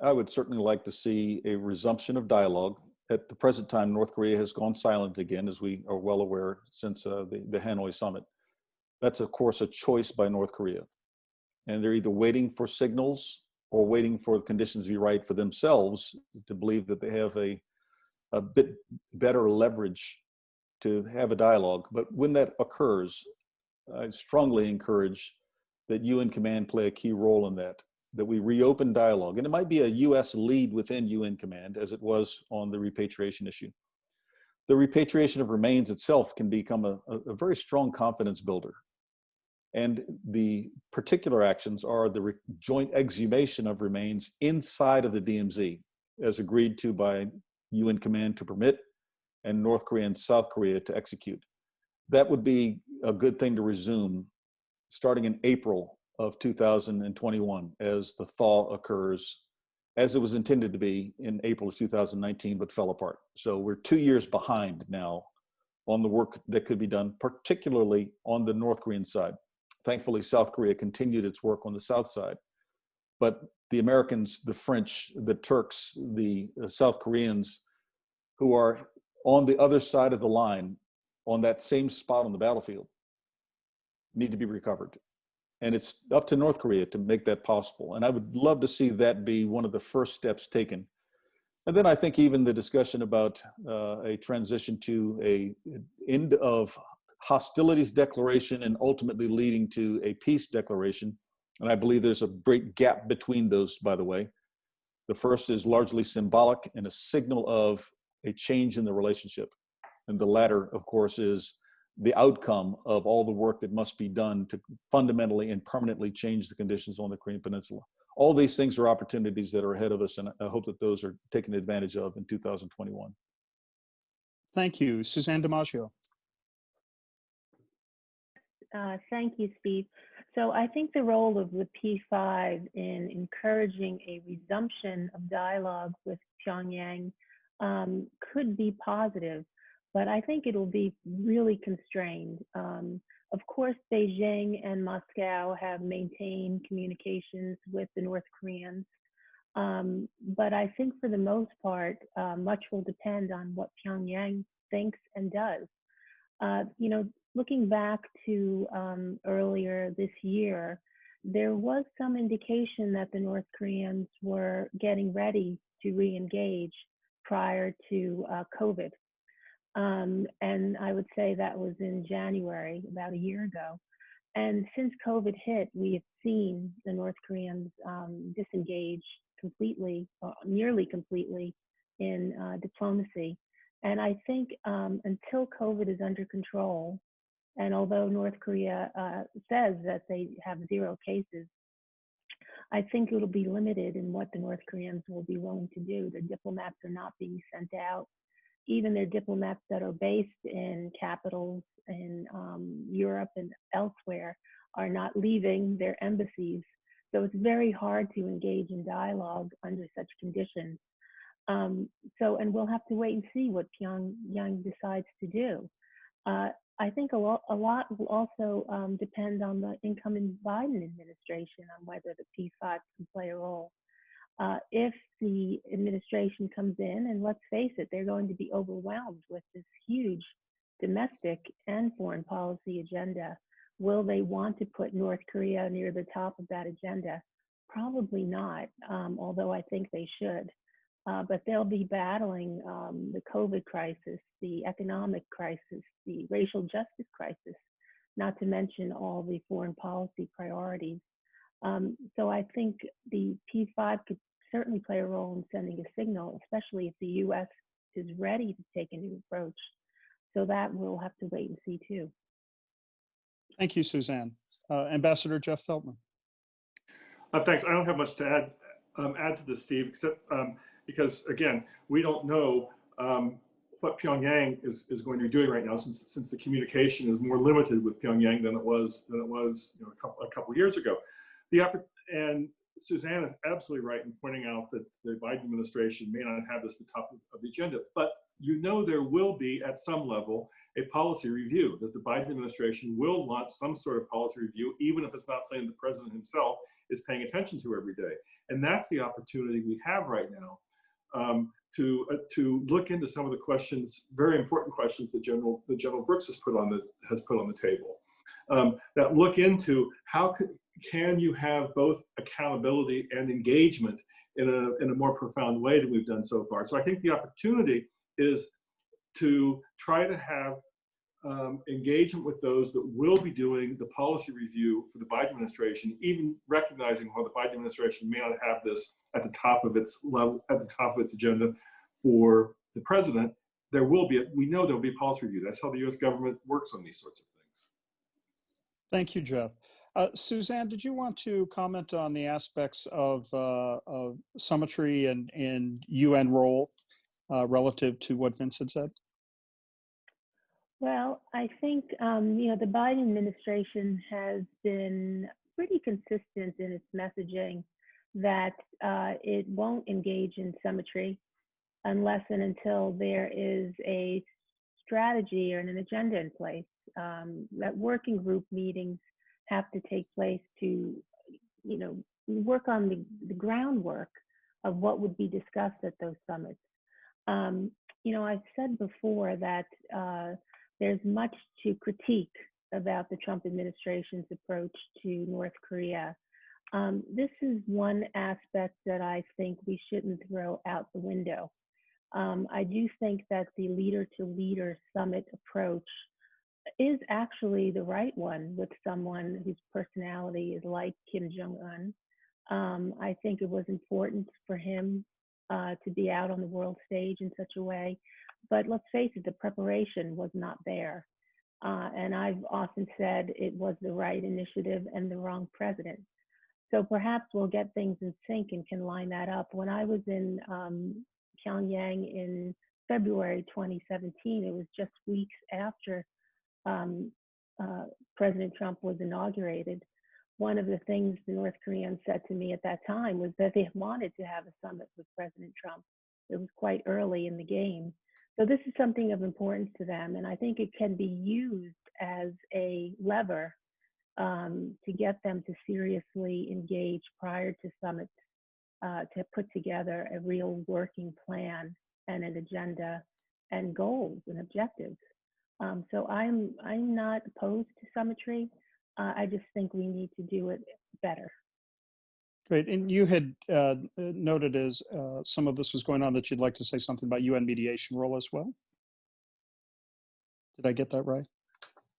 Speaker 6: I would certainly like to see a resumption of dialogue. At the present time, North Korea has gone silent again, as we are well aware, since the Hanoi summit. That's, of course, a choice by North Korea. And they're either waiting for signals or waiting for the conditions to be right for themselves to believe that they have a bit better leverage to have a dialogue. But when that occurs, I strongly encourage that UN Command play a key role in that we reopen dialogue. And it might be a US lead within UN Command, as it was on the repatriation issue. The repatriation of remains itself can become a very strong confidence builder. And the particular actions are the joint exhumation of remains inside of the DMZ, as agreed to by UN Command to permit, and North Korea and South Korea to execute. That would be a good thing to resume starting in April of 2021 as the thaw occurs, as it was intended to be in April of 2019, but fell apart. So we're 2 years behind now on the work that could be done, particularly on the North Korean side. Thankfully, South Korea continued its work on the South side. But the Americans, the French, the Turks, the South Koreans, who are on the other side of the line, on that same spot on the battlefield, need to be recovered. And it's up to North Korea to make that possible. And I would love to see that be one of the first steps taken. And then I think even the discussion about a transition to a end of hostilities declaration and ultimately leading to a peace declaration. And I believe there's a great gap between those, by the way. The first is largely symbolic and a signal of a change in the relationship. And the latter, of course, is the outcome of all the work that must be done to fundamentally and permanently change the conditions on the Korean Peninsula. All these things are opportunities that are ahead of us, and I hope that those are taken advantage of in 2021.
Speaker 3: Thank you. Suzanne DiMaggio.
Speaker 5: Thank you, Steve. So I think the role of the P5 in encouraging a resumption of dialogue with Pyongyang could be positive, but I think it'll be really constrained. Of course, Beijing and Moscow have maintained communications with the North Koreans, but I think for the most part, much will depend on what Pyongyang thinks and does. You know, looking back to earlier this year, there was some indication that the North Koreans were getting ready to re-engage prior to COVID. And I would say that was in January, about a year ago. And since COVID hit, we have seen the North Koreans disengage completely, nearly completely, in diplomacy. And I think until COVID is under control, and although North Korea says that they have 0 cases, I think it'll be limited in what the North Koreans will be willing to do. Their diplomats are not being sent out. Even their diplomats that are based in capitals in Europe and elsewhere are not leaving their embassies. So it's very hard to engage in dialogue under such conditions. And we'll have to wait and see what Pyongyang decides to do. I think a lot will also depend on the incoming Biden administration on whether the P5 can play a role. If the administration comes in, and let's face it, they're going to be overwhelmed with this huge domestic and foreign policy agenda, will they want to put North Korea near the top of that agenda? Probably not, although I think they should. But they'll be battling the COVID crisis, the economic crisis, the racial justice crisis, not to mention all the foreign policy priorities. So I think the P5 could certainly play a role in sending a signal, especially if the US is ready to take a new approach. So that we'll have to wait and see too.
Speaker 3: Thank you, Suzanne. Ambassador Jeff Feltman.
Speaker 4: Thanks. I don't have much to add to this, Steve, except because again, we don't know what Pyongyang is going to be doing right now, since the communication is more limited with Pyongyang than it was a couple years ago. And Suzanne is absolutely right in pointing out that the Biden administration may not have this at the top of the agenda, but there will be at some level a policy review, that the Biden administration will launch some sort of policy review, even if it's not something the president himself is paying attention to every day. And that's the opportunity we have right now to look into some of the questions, very important questions that General Brooks has put on the table. That look into how can you have both accountability and engagement in a more profound way than we've done so far. So I think the opportunity is to try to have engagement with those that will be doing the policy review for the Biden administration, even recognizing while the Biden administration may not have this at the top of its level, at the top of its agenda for the president, there will be, we know there will be a policy review. That's how the US government works on these sorts of things.
Speaker 3: Thank you, Jeff. Suzanne, did you want to comment on the aspects of summitry and UN role relative to what Vincent said?
Speaker 5: Well, I think, the Biden administration has been pretty consistent in its messaging that it won't engage in summitry unless and until there is a strategy or an agenda in place. That working group meetings have to take place to, work on the groundwork of what would be discussed at those summits. I've said before that there's much to critique about the Trump administration's approach to North Korea. This is one aspect that I think we shouldn't throw out the window. I do think that the leader-to-leader summit approach is actually the right one with someone whose personality is like Kim Jong-un. I think it was important for him to be out on the world stage in such a way. But let's face it, the preparation was not there. And I've often said it was the right initiative and the wrong president. So perhaps we'll get things in sync and can line that up. When I was in Pyongyang in February 2017, it was just weeks after President Trump was inaugurated. One of the things the North Koreans said to me at that time was that they wanted to have a summit with President Trump. It was quite early in the game. So this is something of importance to them, and I think it can be used as a lever to get them to seriously engage prior to summits, to put together a real working plan and an agenda and goals and objectives. So I'm not opposed to summitry. I just think we need to do it better.
Speaker 3: Great. And you had noted as some of this was going on that you'd like to say something about UN mediation role as well. Did I get that right?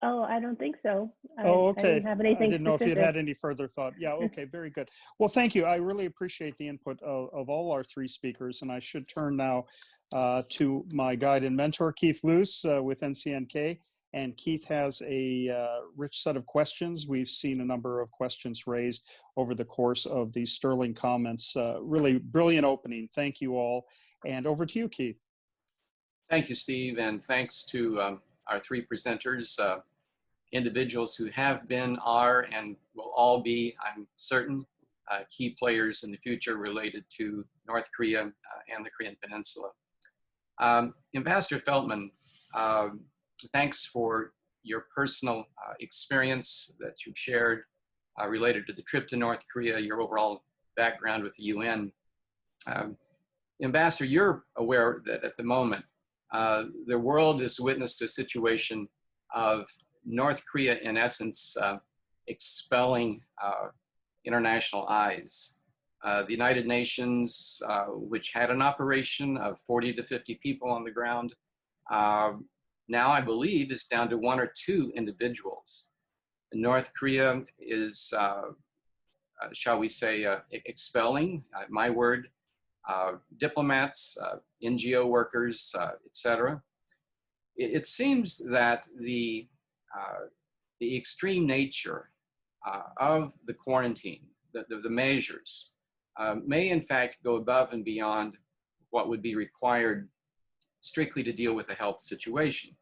Speaker 5: Oh, I don't think so.
Speaker 3: Oh, okay.
Speaker 5: I didn't have anything
Speaker 3: I didn't know if
Speaker 5: specific.
Speaker 3: you'd had any further thought. Yeah, okay, very good. Well, thank you. I really appreciate the input of all our three speakers. And I should turn now to my guide and mentor, Keith Luse with NCNK. And Keith has a rich set of questions. We've seen a number of questions raised over the course of these sterling comments. Really brilliant opening. Thank you all. And over to you, Keith.
Speaker 1: Thank you, Steve, and thanks to our three presenters, individuals who have been, are, and will all be, I'm certain, key players in the future related to North Korea and the Korean Peninsula. Ambassador Feltman, thanks for your personal experience that you've shared related to the trip to North Korea, your overall background with the UN. Ambassador, you're aware that at the moment, the world is witness to a situation of North Korea, in essence, expelling international eyes. The United Nations, which had an operation of 40 to 50 people on the ground, now I believe is down to 1 or 2 individuals. North Korea is, shall we say, expelling, my word, diplomats, NGO workers, etc. It seems that the extreme nature of the quarantine, the measures, may in fact go above and beyond what would be required strictly to deal with a health situation.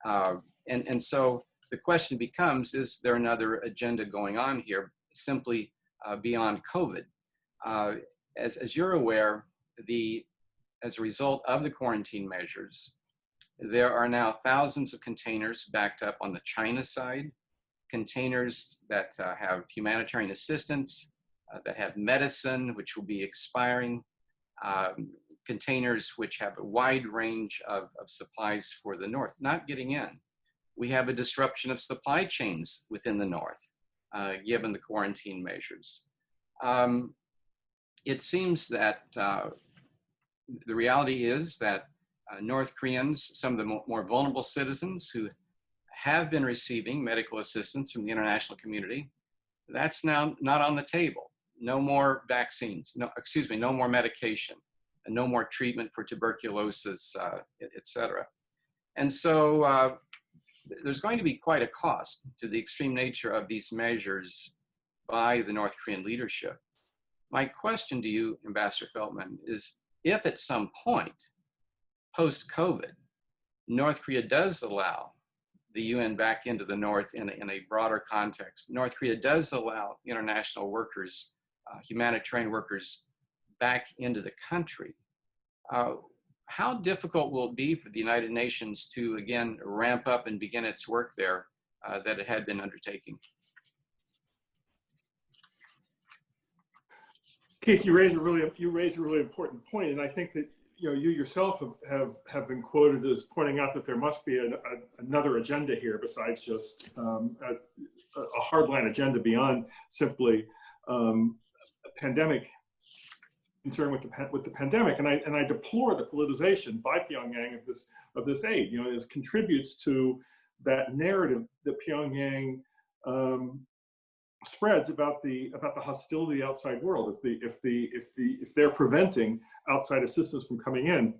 Speaker 1: And so the question becomes, is there another agenda going on here simply beyond COVID? As you're aware, as a result of the quarantine measures, there are now thousands of containers backed up on the China side, containers that have humanitarian assistance, that have medicine, which will be expiring, containers which have a wide range of supplies for the North not getting in. We have a disruption of supply chains within the North, given the quarantine measures. It seems that the reality is that North Koreans, some of the more vulnerable citizens who have been receiving medical assistance from the international community. That's now not on the table. No more vaccines, no more medication, and no more treatment for tuberculosis, et cetera. And so there's going to be quite a cost to the extreme nature of these measures by the North Korean leadership. My question to you, Ambassador Feltman, is if at some point, post-COVID, North Korea does allow the UN back into the North in a broader context, North Korea does allow international workers, humanitarian workers, back into the country, how difficult will it be for the United Nations to, again, ramp up and begin its work there that it had been undertaking?
Speaker 4: Keith, you raise a really important point, and I think that you yourself have been quoted as pointing out that there must be another agenda here besides just a hardline agenda beyond simply a pandemic concern with the pandemic, and I deplore the politicization by Pyongyang of this aid. It contributes to that narrative that Pyongyang spreads about the hostility of the outside world. If they're preventing outside assistance from coming in,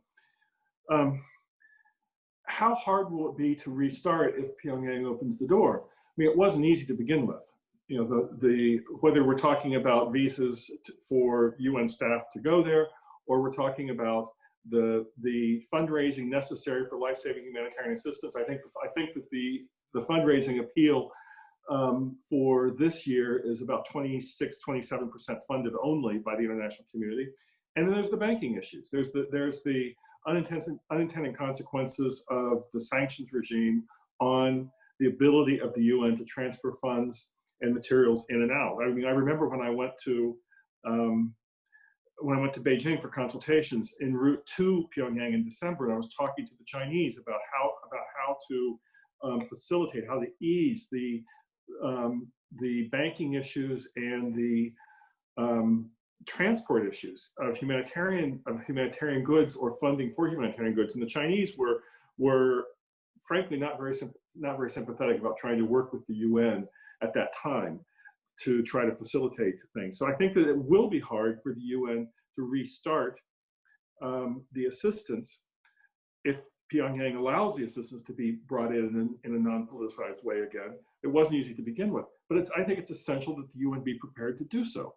Speaker 4: how hard will it be to restart if Pyongyang opens the door? I mean, it wasn't easy to begin with. Whether we're talking about visas for UN staff to go there, or we're talking about the fundraising necessary for life-saving humanitarian assistance, I think that the fundraising appeal for this year is about 26-27% funded only by the international community. And then there's the banking issues. There's the unintended consequences of the sanctions regime on the ability of the UN to transfer funds and materials in and out. I mean, I remember when I went to Beijing for consultations en route to Pyongyang in December, and I was talking to the Chinese about how to facilitate, how to ease the banking issues and the transport issues of humanitarian goods or funding for humanitarian goods. And the Chinese were frankly not very sympathetic about trying to work with the UN at that time to try to facilitate things. So I think that it will be hard for the UN to restart the assistance if Pyongyang allows the assistance to be brought in a non-politicized way again. It wasn't easy to begin with, but I think it's essential that the UN be prepared to do so.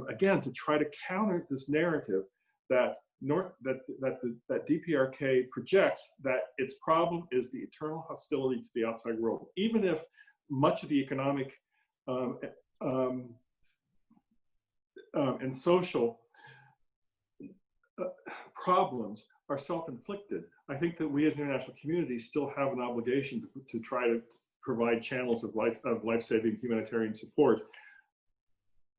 Speaker 4: Again, to try to counter this narrative that DPRK projects that its problem is the eternal hostility to the outside world, even if much of the economic and social problems are self-inflicted. I think that we as the international community still have an obligation to try to provide channels of life-saving humanitarian support,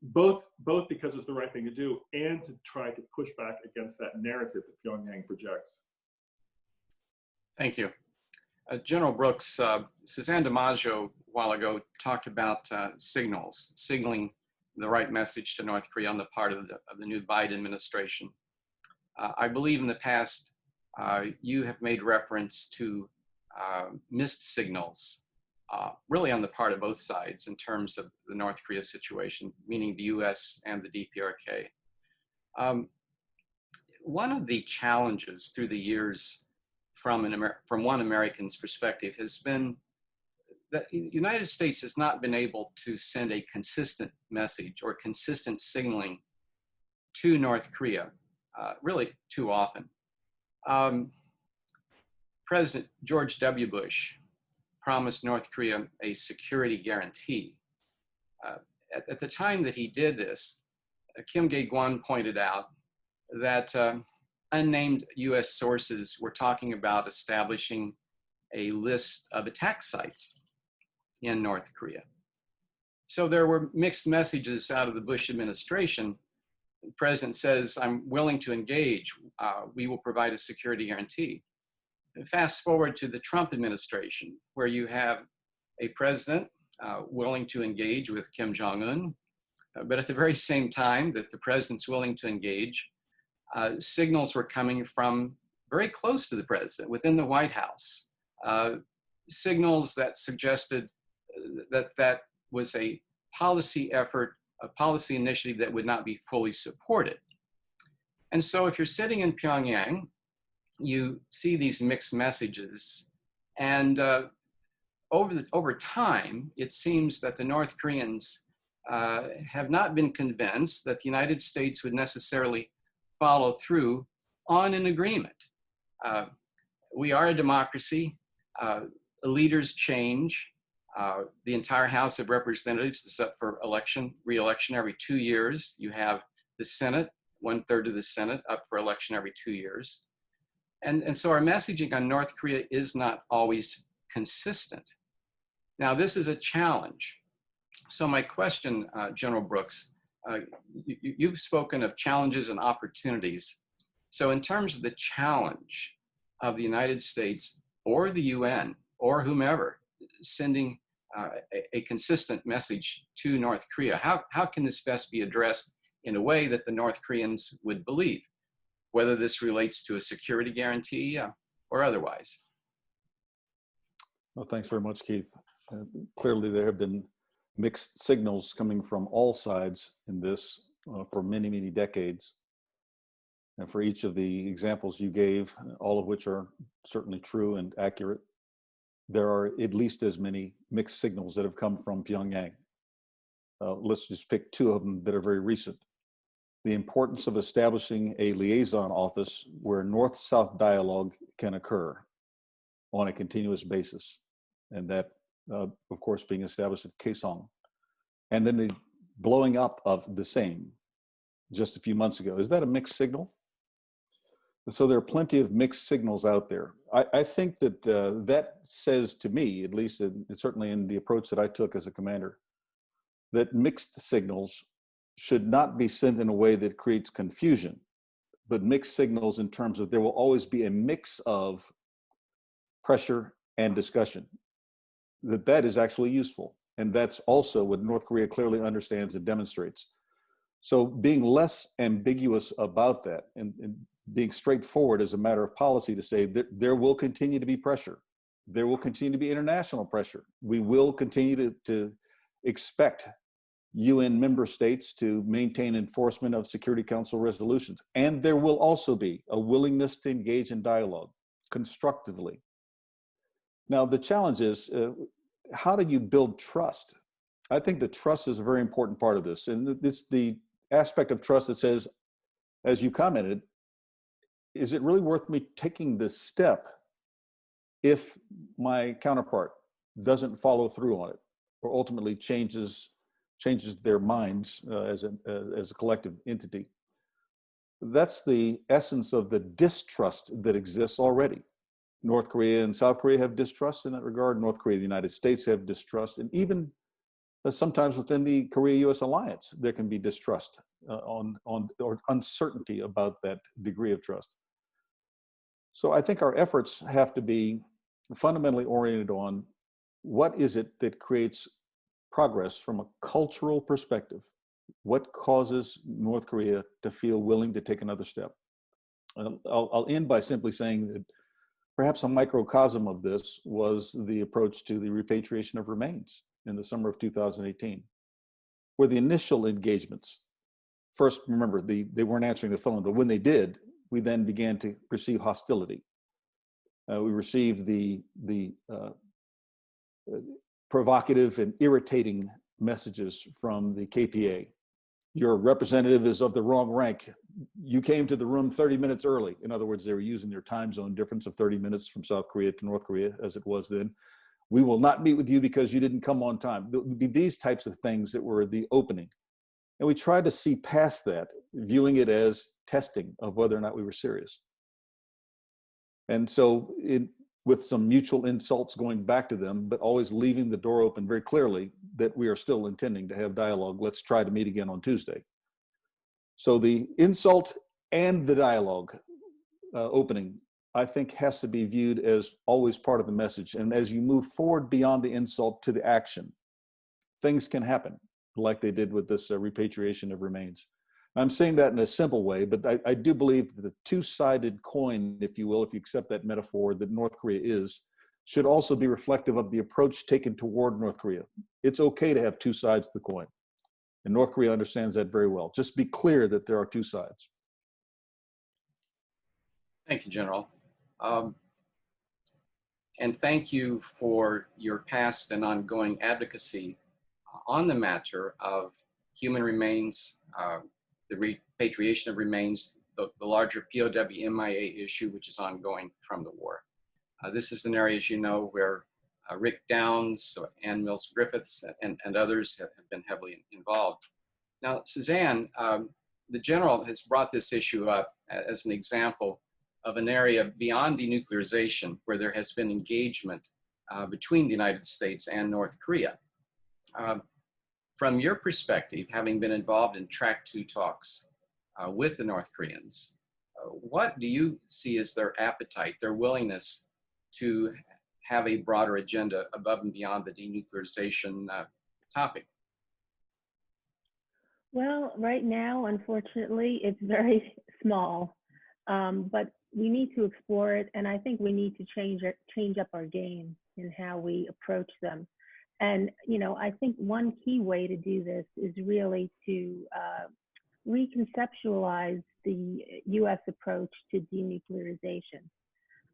Speaker 4: both because it's the right thing to do and to try to push back against that narrative that Pyongyang projects.
Speaker 1: Thank you. General Brooks, Suzanne DiMaggio a while ago talked about signaling the right message to North Korea on the part of the new Biden administration. I believe in the past, you have made reference to missed signals, really on the part of both sides in terms of the North Korea situation, meaning the US and the DPRK. One of the challenges through the years from one American's perspective has been that the United States has not been able to send a consistent message or consistent signaling to North Korea, really too often. President George W. Bush promised North Korea a security guarantee. At the time that he did this, Kim Dae-kwon pointed out that unnamed US sources were talking about establishing a list of attack sites in North Korea. So there were mixed messages out of the Bush administration. The president says, I'm willing to engage. We will provide a security guarantee. And fast forward to the Trump administration, where you have a president willing to engage with Kim Jong-un, but at the very same time that the president's willing to engage, signals were coming from very close to the president within the White House, signals that suggested that was a policy effort, a policy initiative that would not be fully supported. And so if you're sitting in Pyongyang, you see these mixed messages. And over time, it seems that the North Koreans have not been convinced that the United States would necessarily follow through on an agreement. We are a democracy. Leaders change. The entire House of Representatives is up for re-election every 2 years. You have the Senate, 1/3 of the Senate up for election every 2 years. And so our messaging on North Korea is not always consistent. Now, this is a challenge. So my question, General Brooks, you've spoken of challenges and opportunities. So in terms of the challenge of the United States or the UN or whomever sending a consistent message to North Korea, how can this best be addressed in a way that the North Koreans would believe, whether this relates to a security guarantee or otherwise?
Speaker 6: Well, thanks very much, Keith. Clearly, there have been mixed signals coming from all sides in this for many, many decades. And for each of the examples you gave, all of which are certainly true and accurate, there are at least as many mixed signals that have come from Pyongyang. Let's just pick two of them that are very recent. The importance of establishing a liaison office where North-South dialogue can occur on a continuous basis. And that, of course, being established at Kaesong. And then the blowing up of the same just a few months ago. Is that a mixed signal? So there are plenty of mixed signals out there. I think that that says to me, at least certainly in the approach that I took as a commander, that mixed signals should not be sent in a way that creates confusion, but mixed signals in terms of there will always be a mix of pressure and discussion. That is actually useful. And that's also what North Korea clearly understands and demonstrates. So being less ambiguous about that and being straightforward as a matter of policy to say that there will continue to be pressure. There will continue to be international pressure. We will continue to expect UN member states to maintain enforcement of Security Council resolutions. And there will also be a willingness to engage in dialogue constructively. Now, the challenge is, how do you build trust? I think that trust is a very important part of this. And it's the aspect of trust that says, as you commented, is it really worth me taking this step if my counterpart doesn't follow through on it or ultimately changes their minds as a collective entity? That's the essence of the distrust that exists already. North Korea and South Korea have distrust in that regard. North Korea and the United States have distrust. And even sometimes within the Korea-US alliance, there can be distrust or uncertainty about that degree of trust. So I think our efforts have to be fundamentally oriented on what is it that creates progress from a cultural perspective. What causes North Korea to feel willing to take another step? I'll end by simply saying that perhaps a microcosm of this was the approach to the repatriation of remains in the summer of 2018, where the initial engagements, first, remember, they weren't answering the phone, but when they did, we then began to perceive hostility. We received the provocative and irritating messages from the KPA. Your representative is of the wrong rank. You came to the room 30 minutes early. In other words, they were using their time zone difference of 30 minutes from South Korea to North Korea, as it was then. We will not meet with you because you didn't come on time. There would be these types of things that were the opening. And we tried to see past that, viewing it as testing of whether or not we were serious. And so with some mutual insults going back to them, but always leaving the door open very clearly that we are still intending to have dialogue. Let's try to meet again on Tuesday. So the insult and the dialogue opening, I think, has to be viewed as always part of the message. And as you move forward beyond the insult to the action, things can happen like they did with this repatriation of remains. I'm saying that in a simple way, but I do believe that the two-sided coin, if you will, if you accept that metaphor, that North Korea is should also be reflective of the approach taken toward North Korea. It's okay to have two sides of the coin. And North Korea understands that very well. Just be clear that there are two sides.
Speaker 1: Thank you, General. And thank you for your past and ongoing advocacy on the matter of human remains, the repatriation of remains, the larger POW MIA issue, which is ongoing from the war. This is an area, as you know, where Rick Downs, Ann Mills Griffiths, and others have been heavily involved. Now, Suzanne, the General has brought this issue up as an example of an area beyond denuclearization where there has been engagement between the United States and North Korea. From your perspective, having been involved in Track 2 talks with the North Koreans, what do you see as their appetite, their willingness to have a broader agenda above and beyond the denuclearization topic?
Speaker 5: Well, right now, unfortunately, it's very small, but we need to explore it, and I think we need to change up our game in how we approach them. And I think one key way to do this is really to reconceptualize the U.S. approach to denuclearization.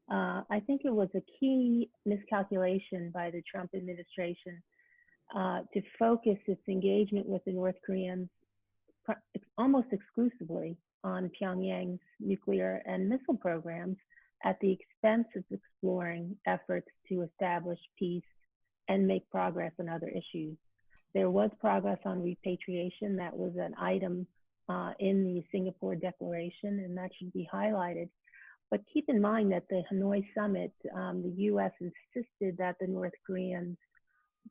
Speaker 5: I think it was a key miscalculation by the Trump administration to focus its engagement with the North Koreans almost exclusively on Pyongyang's nuclear and missile programs at the expense of exploring efforts to establish peace and make progress on other issues. There was progress on repatriation. That was an item in the Singapore Declaration, and that should be highlighted. But keep in mind that the Hanoi summit, the U.S. insisted that the North Koreans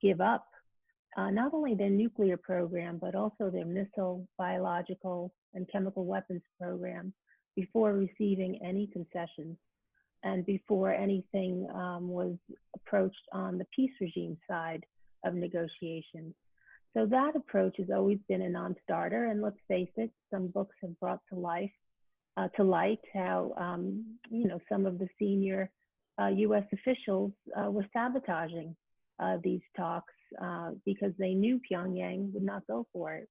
Speaker 5: give up not only their nuclear program, but also their missile, biological, and chemical weapons program before receiving any concessions and before anything was approached on the peace regime side of negotiations. So that approach has always been a non-starter, and let's face it, some books have brought to light how some of the senior U.S. officials were sabotaging these talks because they knew Pyongyang would not go for it.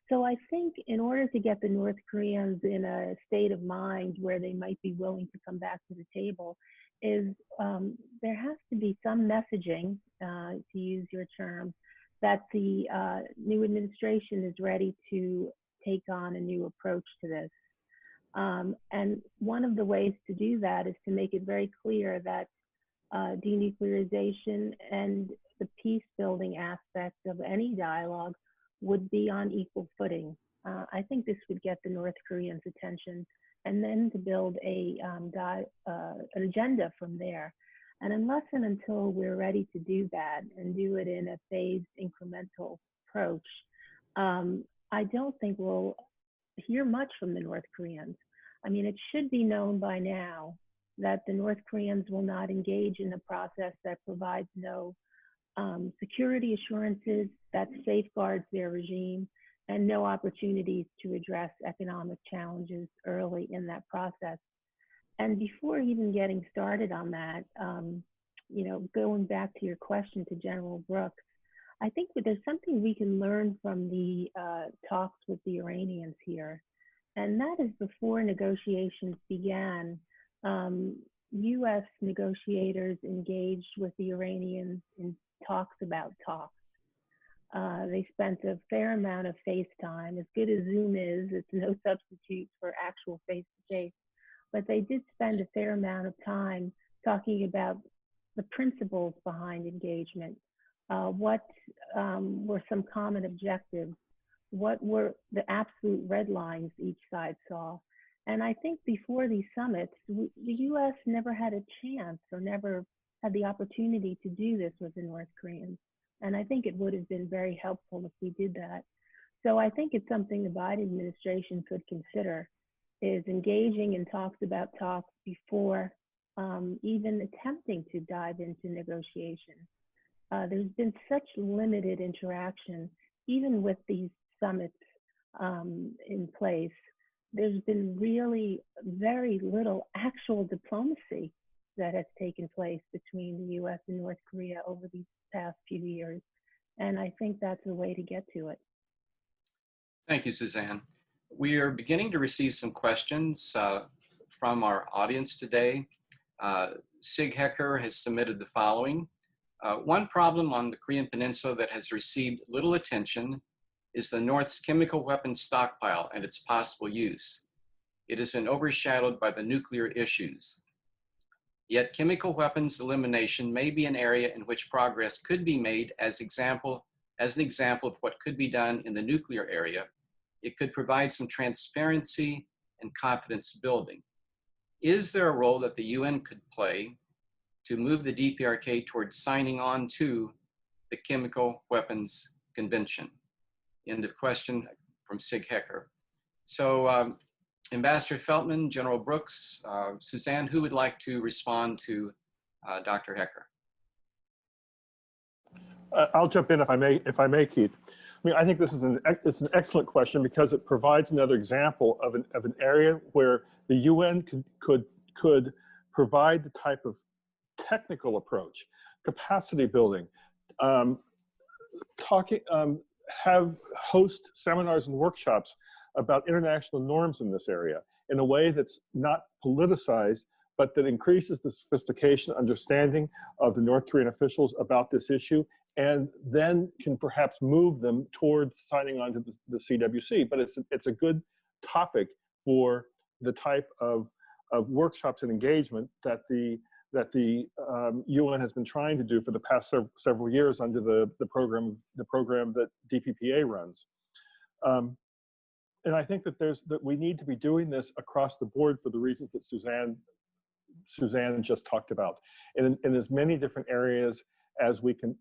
Speaker 5: So I think in order to get the North Koreans in a state of mind where they might be willing to come back to the table is there has to be some messaging, to use your term, that the new administration is ready to take on a new approach to this. And one of the ways to do that is to make it very clear that denuclearization and the peace building aspect of any dialogue would be on equal footing. I think this would get the North Koreans' attention, and then to build an agenda from there. And unless and until we're ready to do that and do it in a phased incremental approach, I don't think we'll hear much from the North Koreans. I mean, it should be known by now that the North Koreans will not engage in a process that provides no security assurances, that safeguards their regime, and no opportunities to address economic challenges early in that process. And before even getting started on that, going back to your question to General Brooks, I think that there's something we can learn from the talks with the Iranians here. And that is before negotiations began, U.S. negotiators engaged with the Iranians in talks about talks. They spent a fair amount of face time. As good as Zoom is, it's no substitute for actual face-to-face. But they did spend a fair amount of time talking about the principles behind engagement. What were some common objectives? What were the absolute red lines each side saw? And I think before these summits, the U.S. never had a chance or never had the opportunity to do this with the North Koreans. And I think it would have been very helpful if we did that. So I think it's something the Biden administration could consider, is engaging in talks about talks before even attempting to dive into negotiation. There's been such limited interaction, even with these summits in place. There's been really very little actual diplomacy that has taken place between the US and North Korea over these past few years. And I think that's a way to get to it.
Speaker 1: Thank you, Suzanne. We are beginning to receive some questions from our audience today. Sig Hecker has submitted the following. One problem on the Korean Peninsula that has received little attention is the North's chemical weapons stockpile and its possible use. It has been overshadowed by the nuclear issues. Yet chemical weapons elimination may be an area in which progress could be made as an example of what could be done in the nuclear area. It could provide some transparency and confidence building. Is there a role that the UN could play to move the DPRK towards signing on to the Chemical Weapons Convention? End of question from Sig Hecker. So Ambassador Feltman, General Brooks, Suzanne, who would like to respond to Dr. Hecker?
Speaker 4: I'll jump in if I may, Keith. I mean, I think this is it's an excellent question because it provides another example of an area where the UN could provide the type of technical approach, capacity building, host seminars and workshops about international norms in this area in a way that's not politicized, but that increases the sophistication, understanding of the North Korean officials about this issue, and then can perhaps move them towards signing on to the CWC. But it's a good topic for the type of workshops and engagement that the UN has been trying to do for the past several years under the program that DPPA runs. And I think that we need to be doing this across the board for the reasons that Suzanne just talked about, in as many different areas as we can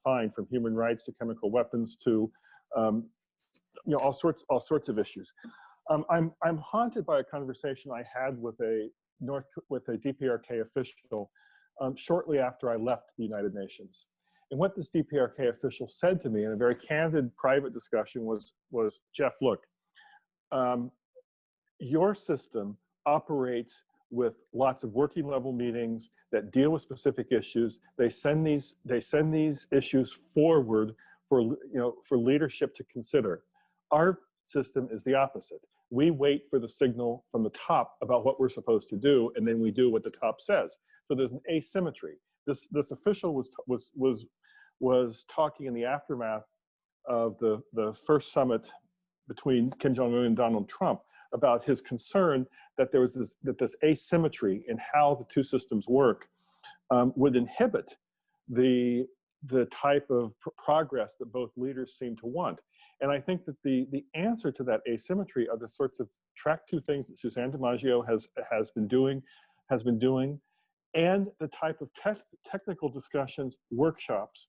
Speaker 4: find, from human rights to chemical weapons to all sorts of issues. I'm haunted by a conversation I had with a DPRK official shortly after I left the United Nations. And what this DPRK official said to me in a very candid private discussion was, Jeff, look, your system operates with lots of working level meetings that deal with specific issues. They send these issues forward for leadership to consider. Our system is the opposite. We wait for the signal from the top about what we're supposed to do, and then we do what the top says. So there's an asymmetry. This official was talking in the aftermath of the first summit between Kim Jong-un and Donald Trump about his concern that there was this asymmetry in how the two systems work would inhibit the type of progress that both leaders seem to want. And I think that the answer to that asymmetry are the sorts of track two things that Suzanne DiMaggio has been doing, and the type of technical discussions, workshops,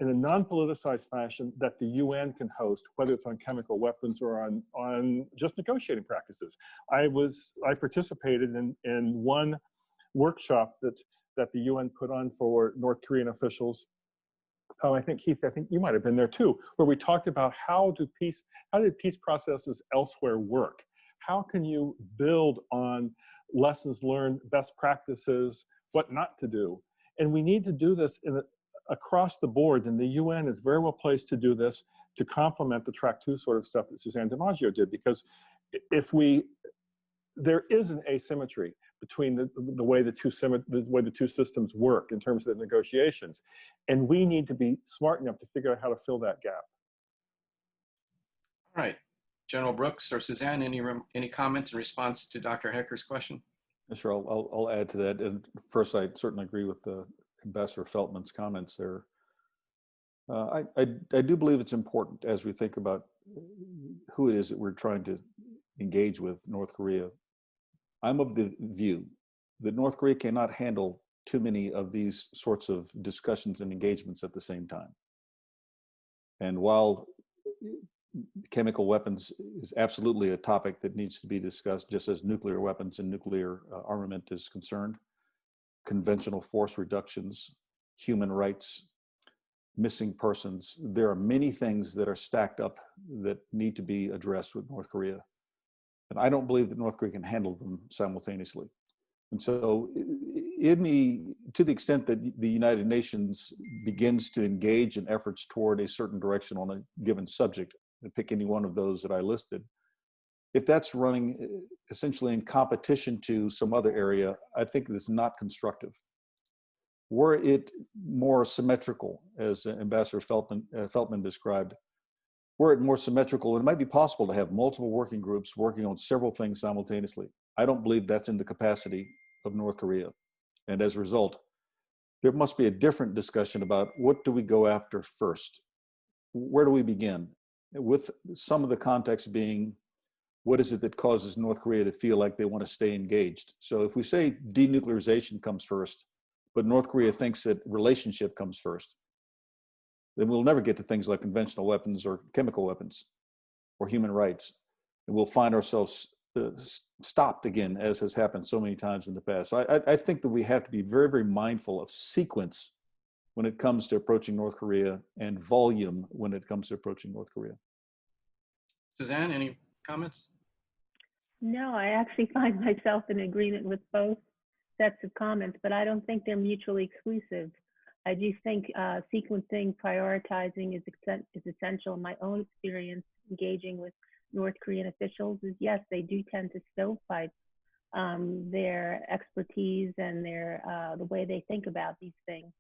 Speaker 4: in a non-politicized fashion that the UN can host, whether it's on chemical weapons or on just negotiating practices. I participated in one workshop that the UN put on for North Korean officials. I think, Keith, you might have been there too, where we talked about how did peace processes elsewhere work? How can you build on lessons learned, best practices, what not to do? And we need to do this across the board, and the UN is very well placed to do this, to complement the track two sort of stuff that Suzanne DiMaggio did, because there is an asymmetry between the way the two systems work in terms of the negotiations, and we need to be smart enough to figure out how to fill that gap.
Speaker 1: All right, General Brooks or Suzanne, any comments in response to Dr. Hecker's question?
Speaker 6: Sure, I'll add to that. And first, I certainly agree with Ambassador Feltman's comments there. I do believe it's important as we think about who it is that we're trying to engage with, North Korea. I'm of the view that North Korea cannot handle too many of these sorts of discussions and engagements at the same time. And while chemical weapons is absolutely a topic that needs to be discussed, just as nuclear weapons and nuclear armament is concerned, conventional force reductions, human rights, missing persons. There are many things that are stacked up that need to be addressed with North Korea. And I don't believe that North Korea can handle them simultaneously. And so to the extent that the United Nations begins to engage in efforts toward a certain direction on a given subject, and pick any one of those that I listed, if that's running essentially in competition to some other area, I think it's not constructive. Were it more symmetrical, as Ambassador Feltman described, were it more symmetrical, it might be possible to have multiple working groups working on several things simultaneously. I don't believe that's in the capacity of North Korea. And as a result, there must be a different discussion about what do we go after first? Where do we begin? With some of the context being, what is it that causes North Korea to feel like they want to stay engaged? So if we say denuclearization comes first, but North Korea thinks that relationship comes first, then we'll never get to things like conventional weapons or chemical weapons or human rights. And we'll find ourselves stopped again, as has happened so many times in the past. So I think that we have to be very, very mindful of sequence when it comes to approaching North Korea and volume when it comes to approaching North Korea.
Speaker 1: Suzanne, any comments?
Speaker 5: No, I actually find myself in agreement with both sets of comments, but I don't think they're mutually exclusive. I do think sequencing, prioritizing is essential. In my own experience engaging with North Korean officials is, yes, they do tend to stovepipe their expertise and the way they think about these things.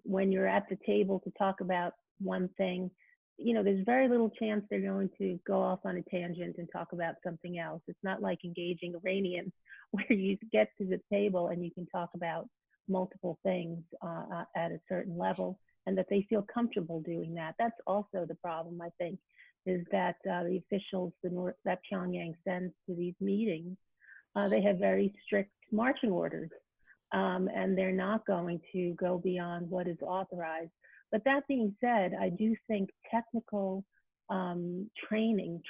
Speaker 5: When you're at the table to talk about one thing, you know, there's very little chance they're going to go off on a tangent and talk about something else. It's not like engaging Iranians where you get to the table and you can talk about multiple things at a certain level, and that they feel comfortable doing that. That's also the problem, I think, is that the officials that Pyongyang sends to these meetings, they have very strict marching orders, and they're not going to go beyond what is authorized. But that being said, I do think technical training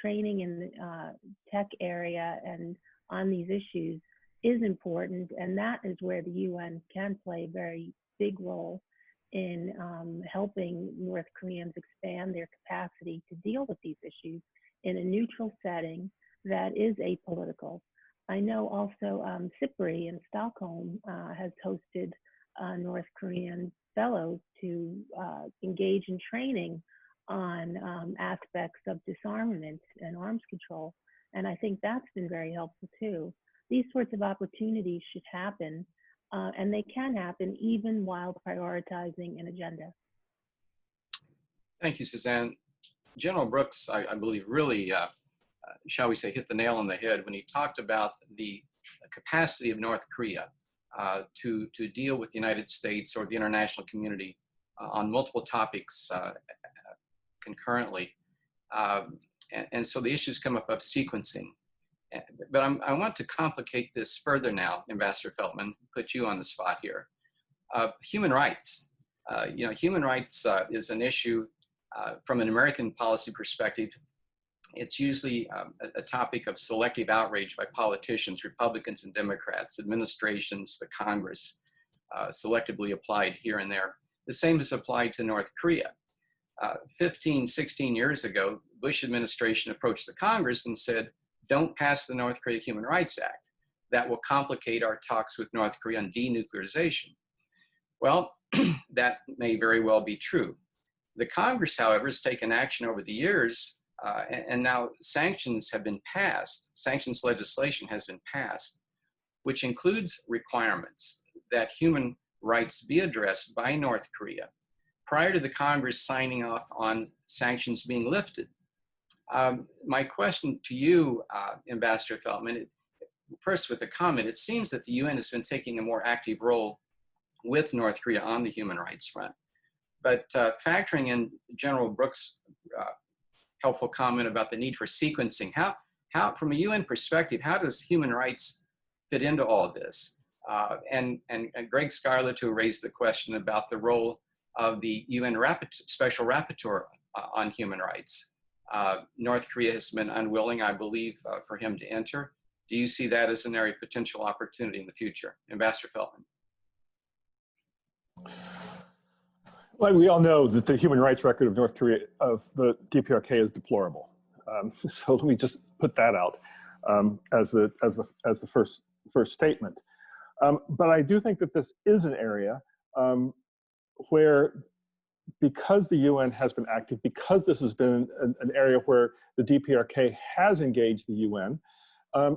Speaker 5: in the tech area and on these issues is important, and that is where the UN can play a very big role in helping North Koreans expand their capacity to deal with these issues in a neutral setting that is apolitical. I know also SIPRI in Stockholm has hosted North Korean fellows to engage in training on aspects of disarmament and arms control. And I think that's been very helpful too. These sorts of opportunities should happen, and they can happen even while prioritizing an agenda.
Speaker 1: Thank you, Suzanne. General Brooks, I believe, really, shall we say, hit the nail on the head when he talked about the capacity of North Korea to deal with the United States or the international community on multiple topics concurrently. And so the issues come up of sequencing. But I want to complicate this further now, Ambassador Feltman, put you on the spot here. Human rights. You know, human rights is an issue from an American policy perspective. It's usually a topic of selective outrage by politicians, Republicans and Democrats, administrations, the Congress, selectively applied here and there. The same is applied to North Korea. 15, 16 years ago, Bush administration approached the Congress and said, don't pass the North Korea Human Rights Act. That will complicate our talks with North Korea on denuclearization. Well, that may very well be true. The Congress, however, has taken action over the years, and now sanctions have been passed. Sanctions legislation has been passed, which includes requirements that human rights be addressed by North Korea prior to the Congress signing off on sanctions being lifted. My question to you, Ambassador Feltman, first with a comment, it seems that the UN has been taking a more active role with North Korea on the human rights front. But factoring in General Brooks' helpful comment about the need for sequencing, how from a UN perspective, how does human rights fit into all of this? And Greg Scarlett, who raised the question about the role of the UN Special Rapporteur on human rights. North Korea has been unwilling, I believe, for him to enter. Do you see that as an area of potential opportunity in the future? Ambassador Feltman.
Speaker 7: Well, we all know that the human rights record of North Korea, of the DPRK, is deplorable. So let me just put that out as the first statement. But I do think that this is an area where, because the UN has been active, because this has been an area where the DPRK has engaged the UN,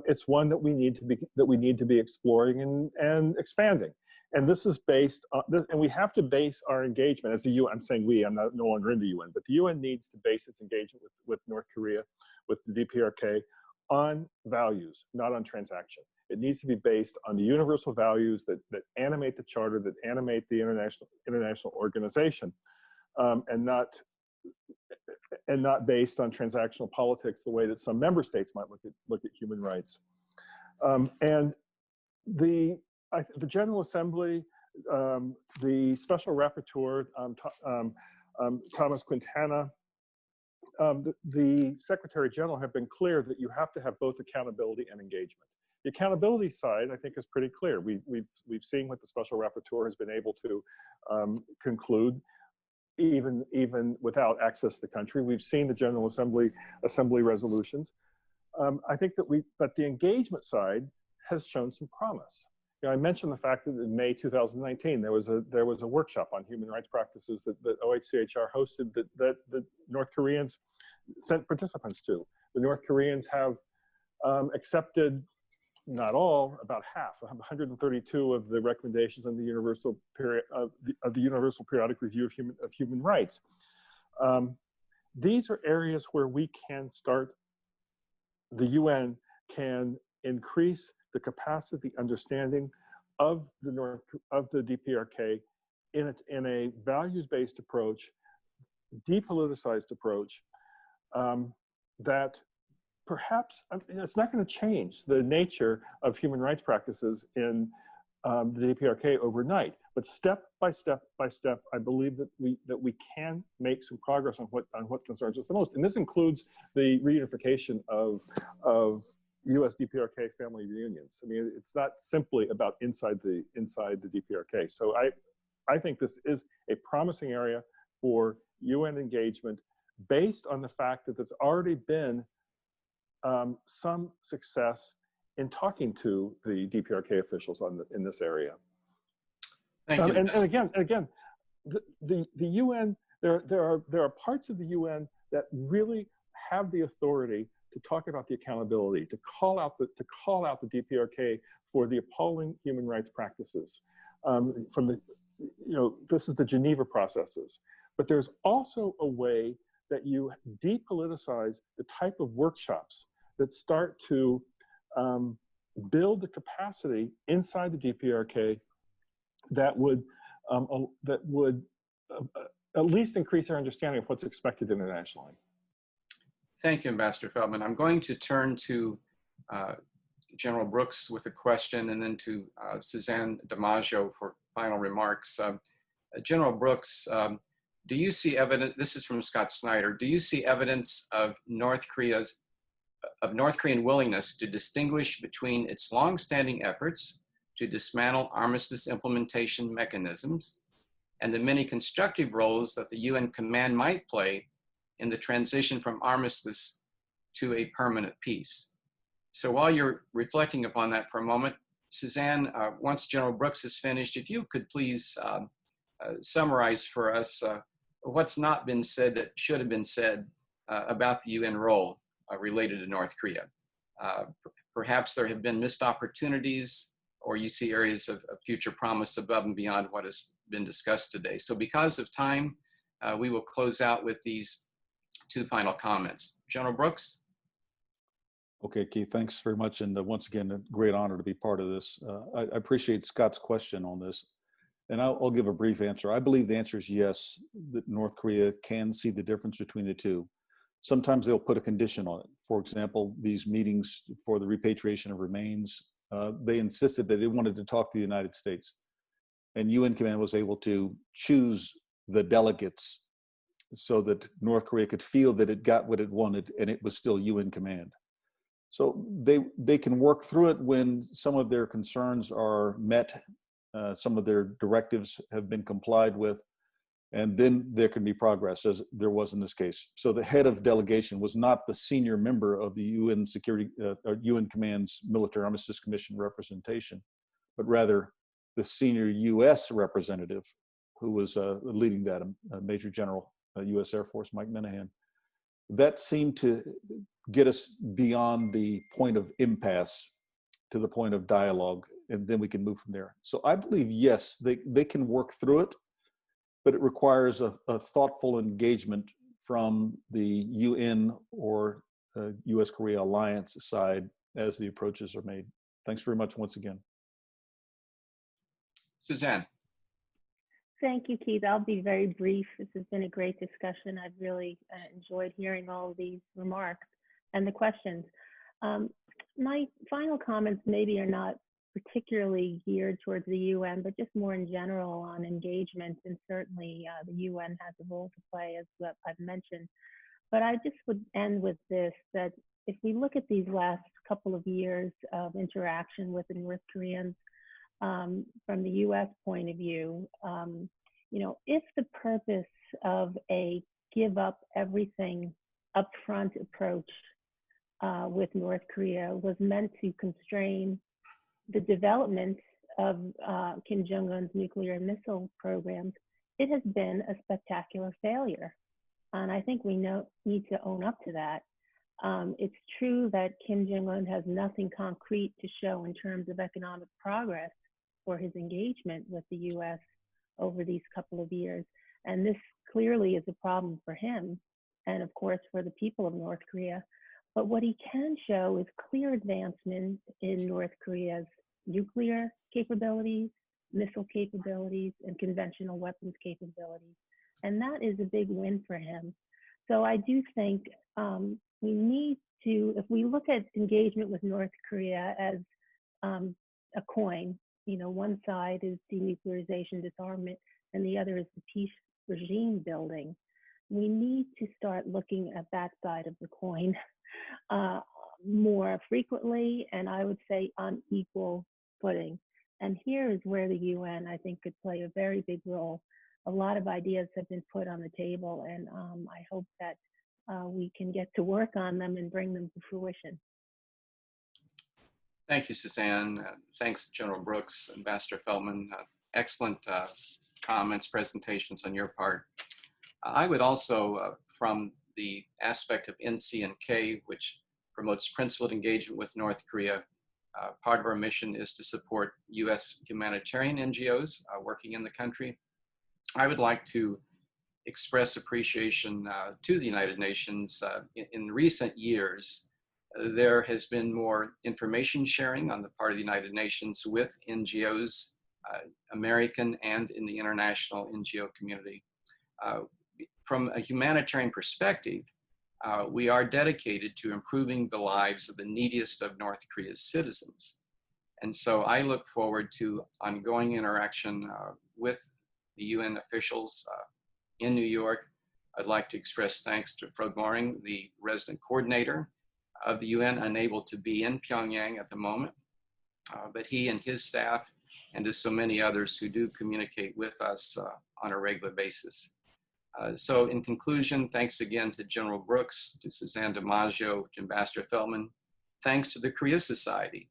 Speaker 7: it's one that we need to be exploring and expanding. And this is based on, and we have to base our engagement as the UN. I'm saying we. I'm no longer in the UN, but the UN needs to base its engagement with North Korea, with the DPRK, on values, not on transaction. It needs to be based on the universal values that animate the charter, that animate the international organization, and not based on transactional politics the way that some member states might look at human rights. And the General Assembly, the Special Rapporteur, Thomas Quintana, the Secretary General have been clear that you have to have both accountability and engagement. The accountability side, I think, is pretty clear. We've seen what the Special Rapporteur has been able to conclude, even without access to the country. We've seen the General Assembly resolutions. I think that but the engagement side has shown some promise. You know, I mentioned the fact that in May 2019 there was a workshop on human rights practices that OHCHR hosted that the North Koreans sent participants to. The North Koreans have accepted, not all, about half, 132 of the recommendations on the Universal Periodic Review of Human Rights. These are areas where we can start. The UN can increase the capacity, understanding of the DPRK in a values-based approach, depoliticized approach, that perhaps, it's not going to change the nature of human rights practices in the DPRK overnight, but step by step by step, I believe that we can make some progress on what concerns us the most, and this includes the reunification of US-DPRK family reunions. I mean, it's not simply about inside the DPRK. So I think this is a promising area for UN engagement, based on the fact that there's already been some success in talking to the DPRK officials in this area.
Speaker 1: Thank you.
Speaker 7: And again, the UN, there are parts of the UN that really have the authority to talk about the accountability, to call out the DPRK for the appalling human rights practices. This is the Geneva processes. But there's also a way that you depoliticize the type of workshops that start to build the capacity inside the DPRK that would at least increase our understanding of what's expected internationally.
Speaker 1: Thank you, Ambassador Feltman. I'm going to turn to General Brooks with a question, and then to Suzanne DiMaggio for final remarks. General Brooks, do you see evidence, this is from Scott Snyder, do you see evidence of North Korean willingness to distinguish between its long-standing efforts to dismantle armistice implementation mechanisms and the many constructive roles that the UN command might play in the transition from armistice to a permanent peace? So while you're reflecting upon that for a moment, Suzanne, once General Brooks is finished, if you could please summarize for us what's not been said that should have been said about the UN role related to North Korea. Perhaps there have been missed opportunities, or you see areas of future promise above and beyond what has been discussed today. So because of time, we will close out with these two final comments. General Brooks?
Speaker 6: Okay, Keith, thanks very much. And once again, a great honor to be part of this. I appreciate Scott's question on this. And I'll give a brief answer. I believe the answer is yes, that North Korea can see the difference between the two. Sometimes they'll put a condition on it. For example, these meetings for the repatriation of remains, they insisted that they wanted to talk to the United States. And UN Command was able to choose the delegates so that North Korea could feel that it got what it wanted, and it was still UN Command. So they can work through it when some of their concerns are met, some of their directives have been complied with, and then there can be progress, as there was in this case. So the head of delegation was not the senior member of the UN UN Command's Military Armistice Commission representation, but rather the senior U.S. representative who was leading that, Major General U.S. Air Force Mike Minahan. That seemed to get us beyond the point of impasse to the point of dialogue, and then we can move from there. So I believe, yes, they can work through it, but it requires a thoughtful engagement from the UN or US-Korea alliance side as the approaches are made. Thanks very much once again.
Speaker 1: Suzanne.
Speaker 5: Thank you, Keith. I'll be very brief. This has been a great discussion. I've really enjoyed hearing all of these remarks and the questions. My final comments maybe are not particularly geared towards the UN, but just more in general on engagement. And certainly the UN has a role to play, as what I've mentioned. But I just would end with this, that if we look at these last couple of years of interaction with the North Koreans, from the U.S. point of view, if the purpose of a give up everything upfront approach with North Korea was meant to constrain the development of Kim Jong-un's nuclear missile programs, it has been a spectacular failure. And I think we need to own up to that. It's true that Kim Jong-un has nothing concrete to show in terms of economic progress for his engagement with the U.S. over these couple of years. And this clearly is a problem for him and, of course, for the people of North Korea. But what he can show is clear advancement in North Korea's nuclear capabilities, missile capabilities, and conventional weapons capabilities. And that is a big win for him. So I do think we need to, if we look at engagement with North Korea as a coin, one side is denuclearization, disarmament, and the other is the peace regime building. We need to start looking at that side of the coin more frequently, and I would say on equal footing. And here is where the UN, I think, could play a very big role. A lot of ideas have been put on the table, and I hope that we can get to work on them and bring them to fruition.
Speaker 1: Thank you, Suzanne. Thanks, General Brooks, Ambassador Feltman. Excellent comments, presentations on your part. I would also, from the aspect of NCNK, which promotes principled engagement with North Korea, part of our mission is to support U.S. humanitarian NGOs working in the country. I would like to express appreciation to the United Nations. In recent years, there has been more information sharing on the part of the United Nations with NGOs, American and in the international NGO community. From a humanitarian perspective, we are dedicated to improving the lives of the neediest of North Korea's citizens. And so I look forward to ongoing interaction with the UN officials in New York. I'd like to express thanks to Frode Moring, the resident coordinator of the UN, unable to be in Pyongyang at the moment, but he and his staff, and to so many others who do communicate with us on a regular basis. So in conclusion, thanks again to General Brooks, to Suzanne DiMaggio, to Ambassador Feltman. Thanks to the Korea Society,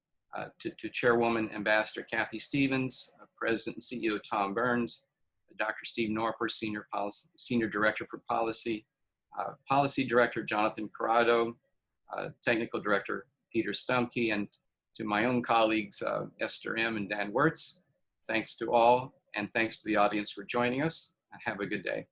Speaker 1: to Chairwoman Ambassador Kathy Stevens, President and CEO Tom Burns, Dr. Steve Noerper, Senior Director for Policy, Policy Director Jonathan Corrado, Technical Director Peter Stumke, and to my own colleagues, Esther M. and Dan Wirtz. Thanks to all, and thanks to the audience for joining us. Have a good day.